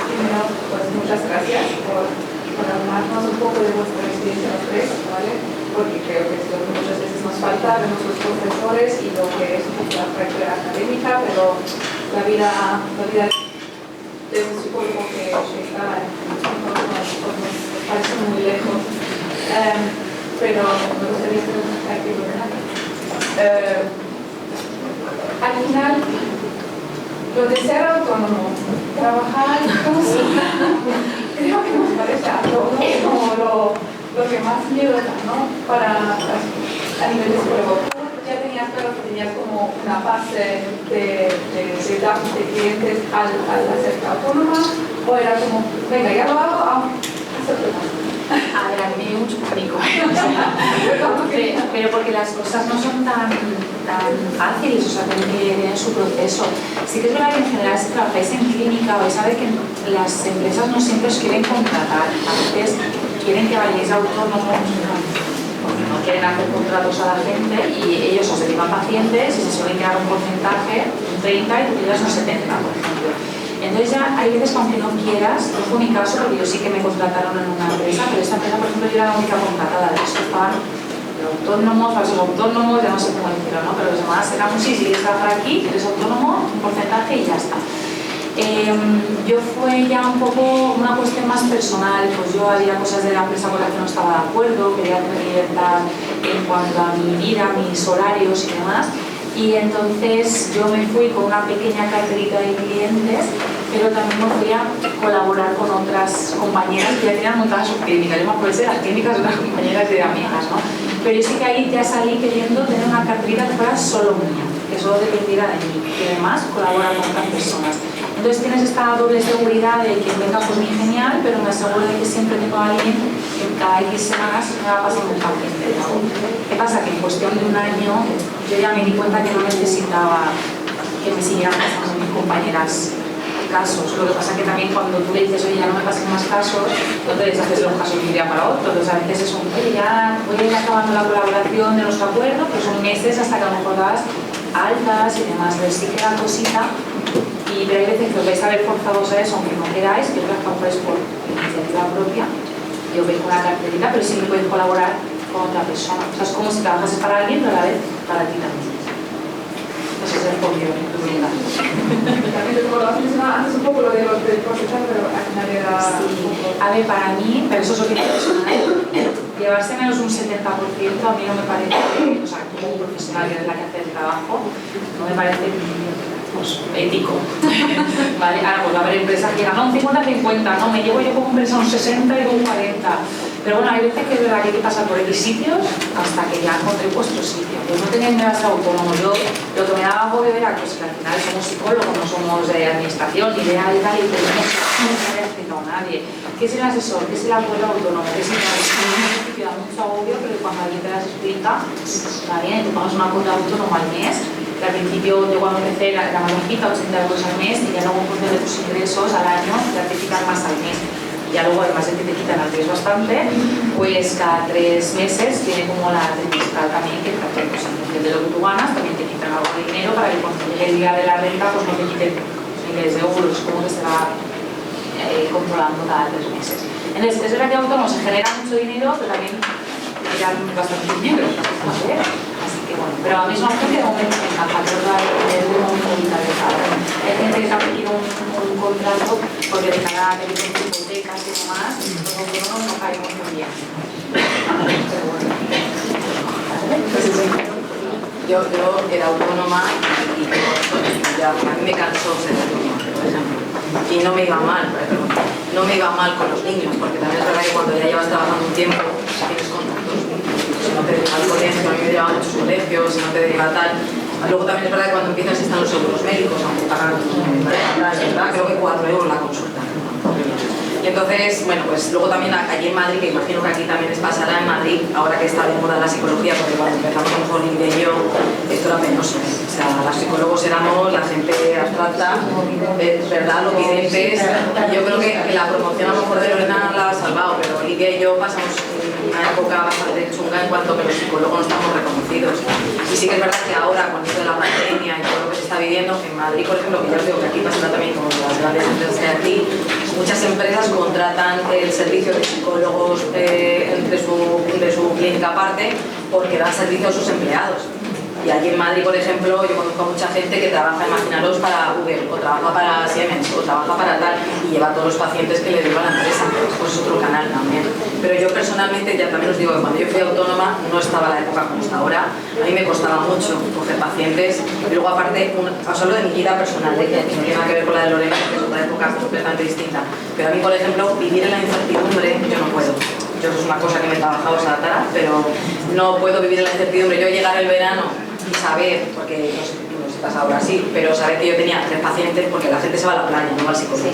Primero, pues muchas gracias por hablarnos un poco de vuestra experiencia los tres, ¿vale? Porque creo que es lo que muchas veces nos falta de nuestros profesores y lo que es la práctica académica, pero la vida de un psicólogo que está nos parece muy lejos. Pero me gustaría preguntar aquí, al final, lo de ser autónomo, trabajar, creo que no sea, como lo que más miedo da, ¿no? A nivel de psicólogo. Ya tenías claro que tenías como una base de datos de clientes al hacerte autónoma, o era como, venga, ya lo hago, hacerlo más. A ver, a mí me dio mucho pánico, pero porque las cosas no son tan fáciles, o sea, tienen su proceso. Sí que es verdad que en general si trabajáis en clínica vais a ver que las empresas no siempre os quieren contratar, a veces quieren que vayáis autónomos porque no quieren hacer contratos a la gente y ellos os derivan pacientes y se suelen quedar un porcentaje, un 30 y tú quedas un 70, por ejemplo. Entonces ya hay veces que aunque no quieras, no fue mi caso porque yo sí que me contrataron en una empresa, pero esta empresa por ejemplo yo era la única contratada, de resto estaban autónomos, falsos autónomos, ya no sé cómo decirlo, ¿no? Pero los demás eran un sí, si quieres trabajar aquí, eres autónomo, un porcentaje y ya está. Yo fue ya un poco una cuestión más personal, pues yo había cosas de la empresa con las que no estaba de acuerdo, quería tener libertad en cuanto a mi vida, mis horarios y demás. Y entonces yo me fui con una pequeña carterita de clientes, pero también me fui a colaborar con otras compañeras que ya tenían montadas sus clínicas. Yo me acuerdo de las clínicas de otras compañeras y de amigas, ¿no? Pero yo sí que ahí ya salí queriendo tener una carterita que fuera solo mía, que solo dependiera de mí, y además colaborar con otras personas. Entonces tienes esta doble seguridad de que venga por mí genial, pero me aseguro de que siempre tengo a alguien que cada X semanas me va a pasar un paciente. ¿Qué pasa? Que en cuestión de un año yo ya me di cuenta que no necesitaba que me siguieran pasando mis compañeras casos. Lo que pasa que también cuando tú le dices, oye, ya no me pasen más casos, entonces haces los casos de un día para otro. Entonces a veces es un, oye, ya voy a ir acabando la colaboración de nuestro acuerdo, pero son meses hasta que a lo mejor das altas y demás. Pero sí que la cosita. Pero hay veces que os vais a ver forzados a eso, aunque no queráis, que otras cosas por iniciativa propia. Yo veis con la carterita, pero sí que podéis colaborar con otra persona. O sea, es como si trabajases para alguien, pero a la vez para ti también. Ese es el porqué de tu vida. También te acuerdas antes un poco lo de los del porcentaje, pero al final era un poco... A ver, para mí, pero eso es opinión personal, llevarse menos un 70% a mí no me parece, o sea, como profesional que es la que hace el trabajo, no me parece pues, ético. Vale, ahora pues va a haber empresas que ganan un 50-50, no, me llevo yo como empresa un 60 y un 40. Pero bueno, hay veces que es verdad que hay que pasar por X sitios hasta que ya encontré vuestro sitio. Pues no tenéis nada de ser autónomo. Yo lo que me daba agobio era pues, que al final somos psicólogos, no somos de administración, ni de nada y tal, y pues no se había explicado a nadie. ¿Qué es el asesor? ¿Qué es el apoyo autónomo? ¿Qué es el asesor? Que da mucho agobio, pero cuando alguien te las explica, está bien, tú pagas una cuota autónoma al mes. Que al principio yo cuando empecé era más bajita, 80 euros al mes, y ya luego en función de tus ingresos al año ya te quitan más al mes. Ya luego además de que te quitan al mes bastante, pues cada 3 meses tiene como la trimestral también que te hace, pues en función de lo que tú ganas, también te quitan algo de dinero para que cuando llegue el día de la renta pues no te quiten miles de euros, como que se va controlando cada 3 meses. Entonces es verdad que autónomo se genera mucho dinero, pero también ya bastante dinero, ¿vale? Así que bueno, pero a la misma gente de momento me encanta, creo que hay un momento vital de cada uno. Hay gente que también quiere un contrato porque de cara a que tiene hipotecas y demás, los autónomos no caen muy bien. Pero bueno. Yo era autónoma y ya, a mí me cansó ser autónoma, por ejemplo. Y no me iba mal, pero no me iba mal con los niños, porque también es verdad que cuando ya llevas trabajando un tiempo, tienes contactos. Si no te deriva al colegio, a mí me deriva muchos colegios, si no te deriva tal. Luego también es verdad que cuando empiezas están los seguros médicos, aunque pagan, creo que 4 euros la consulta. Y entonces, bueno, pues luego también allí en Madrid, que imagino que aquí también les pasará en Madrid, ahora que está de moda la psicología, porque cuando empezamos con Lidia y yo, esto era penoso. O sea, los psicólogos éramos la gente abstracta, ¿verdad? Los videntes. Yo creo que la promoción a lo mejor de Lorena la ha salvado, pero Lidia y yo pasamos una época bastante chunga en cuanto a que los psicólogos no estamos reconocidos. Y sí que es verdad que ahora, con esto de la pandemia y todo lo que se está viviendo, en Madrid, por ejemplo, que ya os digo que aquí pasa también como las grandes empresas que hay aquí, muchas empresas contratan el servicio de psicólogos de su clínica aparte porque dan servicio a sus empleados. Y allí en Madrid, por ejemplo, yo conozco a mucha gente que trabaja, imaginaros, para Google, o trabaja para Siemens, o trabaja para tal, y lleva a todos los pacientes que le deriva la empresa, pues es otro canal también. Pero yo personalmente, ya también os digo que cuando yo fui autónoma, no estaba la época como está ahora, a mí me costaba mucho coger pacientes, y luego aparte, os hablo de mi vida personal, de que no tiene nada que ver con la de Lorena, que es otra época completamente distinta. Pero a mí, por ejemplo, vivir en la incertidumbre, yo no puedo. Yo eso es una cosa que me he trabajado esa tara, pero no puedo vivir en la incertidumbre. Yo llegar el verano y saber, porque no sé si estás ahora así, pero saber que yo tenía 3 pacientes, porque la gente se va a la playa, no va al psicólogo.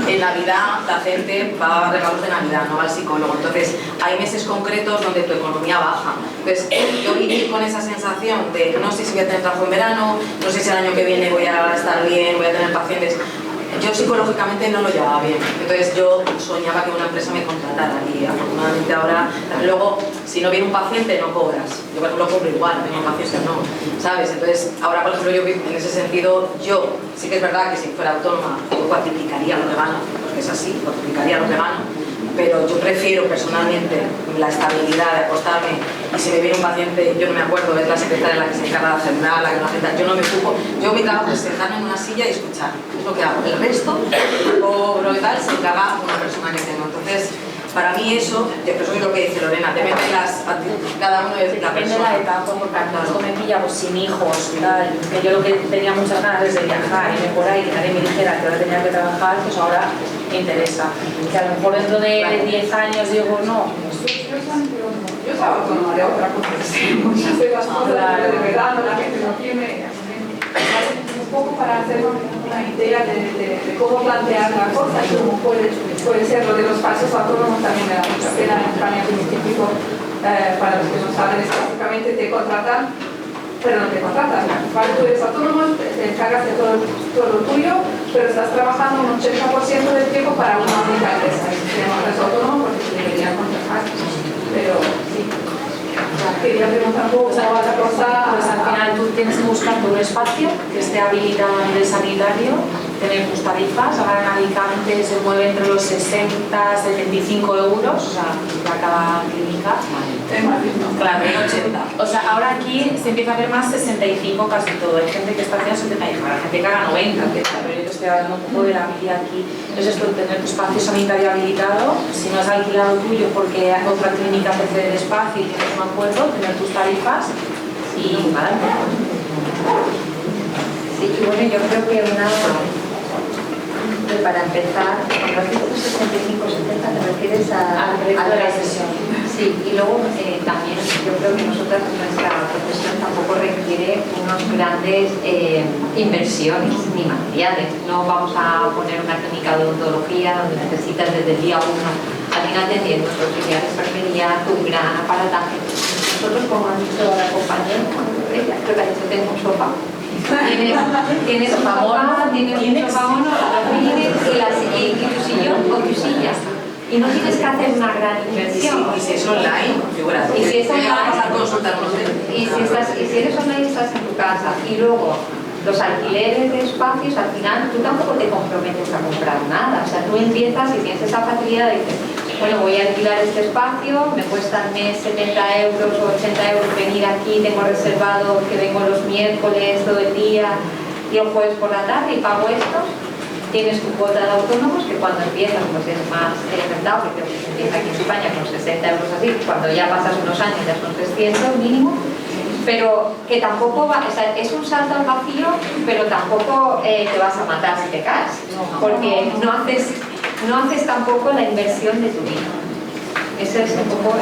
En Navidad la gente va a regalos de Navidad, no va al psicólogo. Entonces hay meses concretos donde tu economía baja. Entonces yo vivir con esa sensación de no sé si voy a tener trabajo en verano, no sé si el año que viene voy a estar bien, voy a tener pacientes. Yo psicológicamente no lo llevaba bien, entonces yo soñaba que una empresa me contratara y afortunadamente ahora, luego si no viene un paciente no cobras, yo por ejemplo cobro igual, vengo un paciente no, ¿sabes? Entonces ahora por ejemplo yo en ese sentido, yo sí que es verdad que si fuera autónoma yo cuantificaría lo que gano, porque es así, cuantificaría lo que gano, pero yo prefiero personalmente la estabilidad de acostarme y si me viene un paciente, yo no me acuerdo, es la secretaria la que se encarga de agendar, la que no agenda, yo no me ocupo, yo mi trabajo es sentarme en una silla y escuchar, es lo que hago, el resto, o lo que tal, se encarga una persona que tengo, entonces para mí eso es lo que dice Lorena, te meten cada uno de la persona. Depende de la etapa, porque cuando me pilla pues, sin hijos, tal, que yo lo que tenía muchas ganas es de viajar, irme por ahí, que nadie me dijera que ahora tenía que trabajar, pues ahora me interesa. Que a lo mejor dentro de 10 años digo, no. Yo estaba autónoma de otra cosa, hacer las cosas de verano, la gente no tiene. Un poco para hacer una idea de cómo plantear la cosa y cómo puede ser lo de los falsos autónomos también me da mucha pena en España, que es típico, para los que no saben, es básicamente te contratan, pero no te contratan. Vale, tú eres autónomo, te encargas de todo lo tuyo, pero estás trabajando un 80% del tiempo para una única empresa. Y te llamas autónomo porque te deberían contratar, pero sí. Quería preguntar un poco cómo va la cosa. Pues al final tú tienes que buscar tu espacio que esté habilitado a nivel sanitario, tener tus tarifas. Ahora en Alicante se mueve entre los 60 a 75 euros, o sea, para cada clínica. En Madrid, ¿no? Claro, en 80. O sea, ahora aquí se empieza a ver más 65 casi todo. Hay gente que está haciendo 75, hay gente que haga 90, pero yo estoy hablando un poco de la media aquí. Entonces esto, tener tu espacio sanitario habilitado, si no es alquilado tuyo porque otra clínica te cede el espacio y tienes un acuerdo, tener tus tarifas y para adelante. Sí, y bueno, yo creo que para empezar, cuando has dicho 65-70 te refieres a la sesión. Sí, y luego también yo creo que nuestra profesión tampoco requiere unos grandes inversiones ni materiales. No vamos a poner una clínica de odontología donde necesitas desde el día 1 alguien atendiendo, auxiliar de enfermería, tu gran aparataje. Nosotros, como han dicho la compañera, creo que ha dicho tengo un sofá. Tienes un sofá, tienes un sofá mono, y tu sillón o tu silla. Y no tienes que hacer una gran inversión. Y si es online, figúrate. Y si es online, vas a consultar con y si eres online, estás en tu casa. Y luego, los alquileres de espacios, al final, tú tampoco te comprometes a comprar nada. O sea, tú empiezas y tienes esa facilidad de decir, bueno, voy a alquilar este espacio, me cuesta al mes 70 euros o 80 euros venir aquí, tengo reservado que vengo los miércoles todo el día y el jueves por la tarde y pago esto. Tienes tu cuota de autónomos que cuando empiezas pues es más rentable, porque se empieza aquí en España con 60 euros así, cuando ya pasas unos años ya son 300 mínimo, pero que tampoco va, o sea, es un salto al vacío, pero tampoco te vas a matar si te caes, porque no haces tampoco la inversión de tu vida. Ese es un poco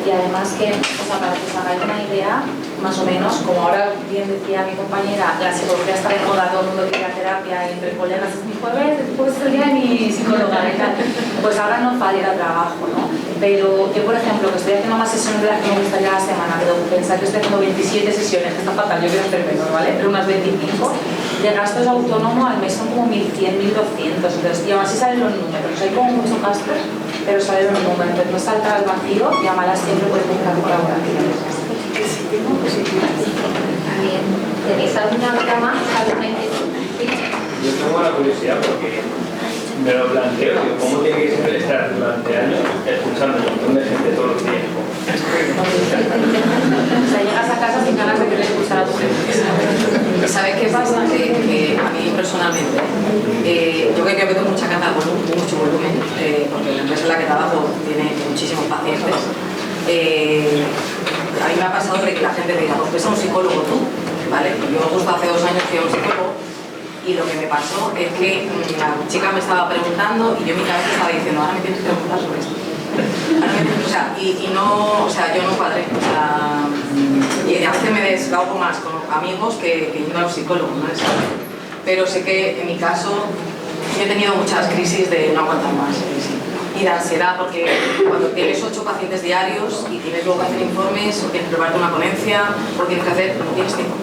y además que, o sea, para que os hagáis una idea, más o menos, como ahora bien decía mi compañera, la psicología está de moda, todo el mundo quiere terapia y entre colegas es mi jueves, después sería mi psicóloga y tal. Pues ahora no falta trabajo, ¿no? Pero yo, por ejemplo, que estoy haciendo más sesiones de las que me gustaría a la semana, pero pensar que estoy haciendo 27 sesiones, que está fatal, yo quiero hacer menos, ¿vale? Pero unas 25, de gastos autónomos al mes son como 1.100, 1.200, entonces, y aún así salen los números, hay como muchos gastos, pero salen los números, entonces no salta al vacío y a malas siempre puedes buscar colaboraciones. Bien. ¿Tenéis alguna otra más? ¿Alguna inquietud? Yo tengo la curiosidad porque me lo planteo, digo, ¿cómo tiene que ser estar durante años escuchando un montón de gente todo el tiempo? O sea, llegas a casa sin ganas de querer escuchar a tu gente. ¿Sabes qué pasa? Que a mí personalmente, yo creo que tengo mucha carga, mucho volumen, porque la empresa en la que trabajo tiene muchísimos pacientes. A mí me ha pasado de que la gente diga, pues ves a un psicólogo tú, ¿vale? Yo justo hace 2 años fui a un psicólogo y lo que me pasó es que la chica me estaba preguntando y yo en mi cabeza estaba diciendo, ahora me tienes que preguntar sobre esto. Yo no cuadré. Y a veces me desahogo más con amigos que yendo a los psicólogos, ¿no? Pero sé que en mi caso he tenido muchas crisis de no aguantar más. Y de ansiedad, porque cuando tienes 8 pacientes diarios y tienes luego que hacer informes, o tienes que prepararte una ponencia, o tienes que hacer, no tienes tiempo.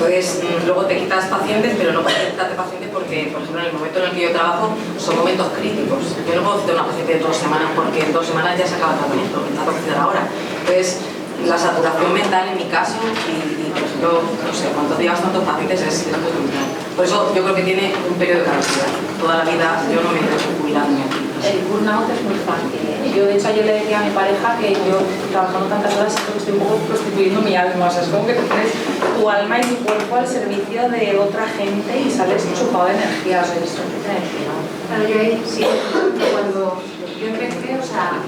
Entonces, luego te quitas pacientes, pero no puedes quitarte pacientes porque, por ejemplo, en el momento en el que yo trabajo, son momentos críticos. Yo no puedo citar una paciente de 2 semanas porque en 2 semanas ya se acaba el tratamiento, me tengo que citar ahora. Entonces, la saturación mental en mi caso, y por ejemplo, no sé, cuando llevas tantos pacientes es muy complicado. Por eso yo creo que tiene un periodo de caducidad. Toda la vida yo no me he jubilado ni aquí. El burnout es muy fácil. Yo, de hecho, ayer le decía a mi pareja que yo, trabajando tantas horas, siento que estoy un poco prostituyendo mi alma. O sea, es como que te pones tu alma y tu cuerpo al servicio de otra gente y sales chupado de energía. O sea, eso es energía. Claro, yo ahí sí, cuando yo empecé, o sea,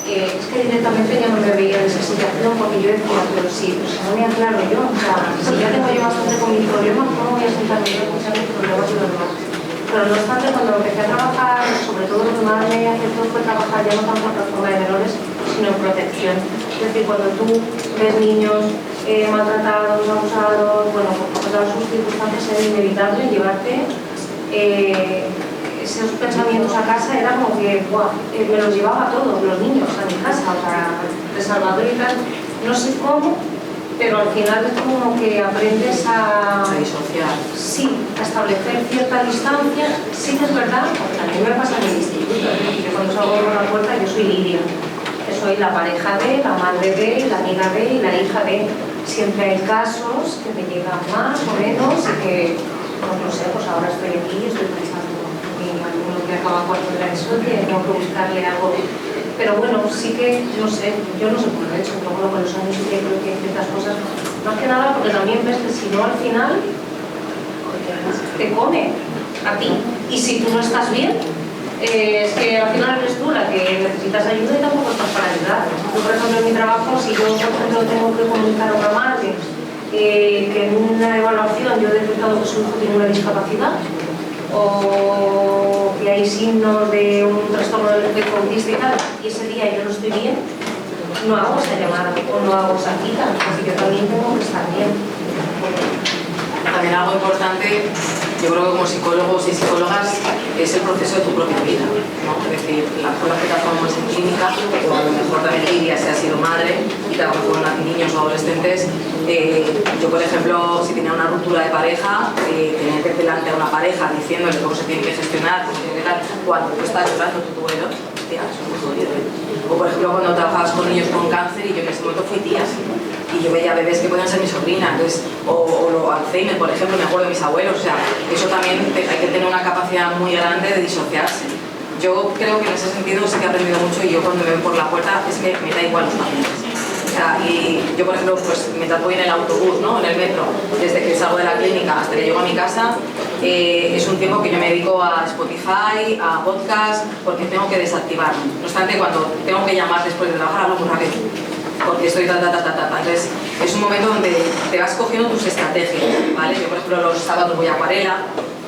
es que directamente ya no me veía en esa situación porque yo decía, pero si no me aclaro yo, o sea, si ya tengo yo bastante con mis problemas, ¿cómo voy a sentarme yo a escuchar mis problemas y los demás? Pero no obstante, cuando empecé a trabajar, sobre todo lo que más me aceptó fue trabajar ya no tanto en plataforma de menores, sino en protección. Es decir, cuando tú ves niños maltratados, abusados, bueno, por todas sus circunstancias es inevitable llevarte esos pensamientos a casa, era como que me los llevaba a todos los niños a mi casa, o sea, de Salvador y tal, no sé cómo, pero al final es como que aprendes a disociar. Sí, a establecer cierta distancia. Sí que es verdad, porque a mí me pasa en el instituto, yo cuando salgo por la puerta yo soy Lidia, que soy la pareja de, la madre de, la amiga de y la hija de. Siempre hay casos que me llegan más o menos y que, no sé, pues ahora estoy aquí y estoy pensando en alguno que acaba cuarto de la ESO, que tengo que buscarle algo. Pero bueno, sí que, no sé, yo no sé cómo lo he hecho, pero bueno, con los años sí que creo que hay ciertas cosas, más que nada porque también ves que si no al final te come a ti. Y si tú no estás bien, es que al final eres tú la que necesitas ayuda y tampoco estás para ayudar. Yo, por ejemplo, en mi trabajo, si yo, por ejemplo, tengo que comunicar a una madre que en una evaluación yo he detectado que su hijo tiene una discapacidad, o que hay signos de un trastorno del espectro autista y tal, y ese día yo no estoy bien, no hago esa llamada o no hago esa cita, porque yo también tengo que estar bien. También algo importante, yo creo que como psicólogos y psicólogas, es el proceso de tu propia vida, ¿no? Es decir, las cosas que transformamos en clínica, o a lo mejor también Lidia se ha sido madre y trabaja con niños o adolescentes. Yo, por ejemplo, si tenía una ruptura de pareja, tenía que ir delante a una pareja diciéndole cómo se tiene que gestionar, cómo tiene que tal, cuando tú estás llorando tu duelo, hostia, eso es muy jodido, ¿eh? O por ejemplo, cuando trabajabas con niños con cáncer y yo en ese momento fui tía, y yo veía bebés que podían ser mi sobrina, entonces, o Alzheimer, por ejemplo, me acuerdo de mis abuelos, o sea, eso también hay que tener una capacidad muy grande de disociarse. Yo creo que en ese sentido sí que he aprendido mucho y yo cuando me ven por la puerta es que me da igual los pacientes. O sea, y yo, por ejemplo, pues mientras voy en el autobús, ¿no? En el metro, desde que salgo de la clínica hasta que llego a mi casa, es un tiempo que yo me dedico a Spotify, a podcast, porque tengo que desactivarme. No obstante, cuando tengo que llamar después de trabajar, hablo muy rápido, porque estoy Entonces, es un momento donde te vas cogiendo tus estrategias, ¿vale? Yo, por ejemplo, los sábados voy a acuarela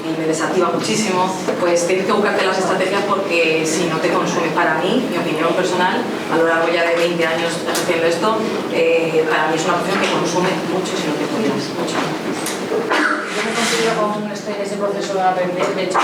y me desactiva muchísimo, pues tienes que buscarte las estrategias porque si no te consume. Para mí, mi opinión personal, a lo largo ya de 20 años haciendo esto, para mí es una opción que consume mucho si no te cuidas, mucho. Yo me considero que aún estoy en ese proceso de aprender. De hecho,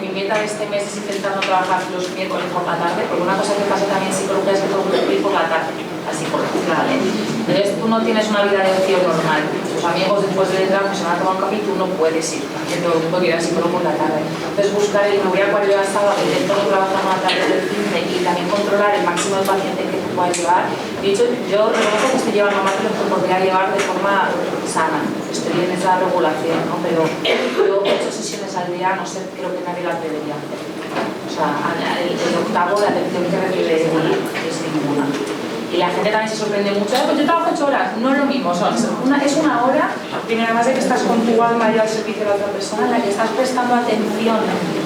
mi meta de este mes es intentar no trabajar los miércoles por la tarde, porque una cosa que pasa también en psicología es que todo el mundo quiere ir por la tarde, así por la ley. Entonces tú no tienes una vida de ocio normal. Tus amigos después del trabajo se van a tomar un café y tú no puedes ir, porque todo el mundo quiere ir al psicólogo por la tarde. Entonces buscar el voy a acuarela hasta sábado, intento no trabajar una tarde del cine y también controlar el máximo de pacientes que tú puedas llevar. De hecho, yo reconozco que estoy llevando más de lo que podría llevar de forma sana. Estoy en esa regulación, ¿no? Pero yo 8 sesiones al día, no sé, creo que nadie las debería hacer. O sea, el octavo, la atención que recibe es ninguna. Y la gente también se sorprende mucho, pues yo trabajo 8 horas, no es lo mismo, es una hora, primero además de que estás con tu alma y al servicio de la otra persona, en la que estás prestando atención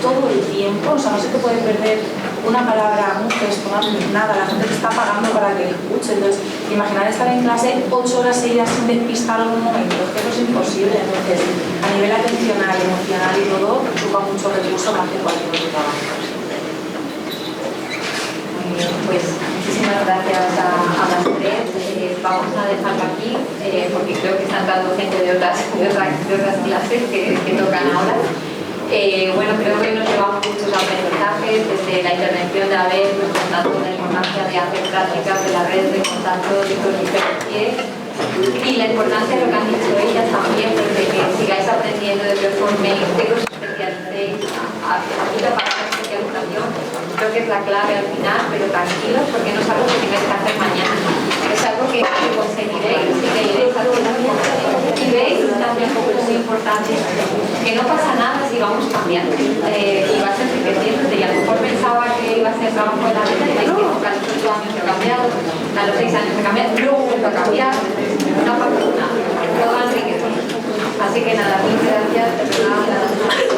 todo el tiempo, o sea, no se te puede perder una palabra, un gesto, nada, la gente te está pagando para que escuche. Entonces, imaginar estar en clase 8 horas seguidas sin despistar algún momento, es que eso es imposible. Entonces, a nivel atencional, emocional y todo, ocupa mucho recurso más que cualquier otro trabajo. Pues muchísimas gracias a las tres. Vamos a dejarlo aquí porque creo que están dando gente de otras clases que tocan ahora. Bueno, creo que nos llevamos muchos aprendizajes desde la intervención de Abel, nos contando la importancia de hacer prácticas de la red de contacto de los diferentes y la importancia de lo que han dicho ellas también, desde que sigáis aprendiendo, de que os forméis, de que os especialicéis, ayuda para la especialización. Creo que es la clave al final, pero tranquilos porque no es algo que tengáis que hacer mañana, es algo que conseguiréis y que iréis haciendo. Y veis también como es muy importante que no pasa nada si vamos cambiando y vas enriqueciéndote, y a lo mejor pensaba que iba a ser trabajo de la vida y veis que a los 8 años he cambiado, a los 6 años he cambiado, luego vuelvo a cambiar, no pasa nada, todo enriquecido. Así que nada, muchas gracias, de verdad.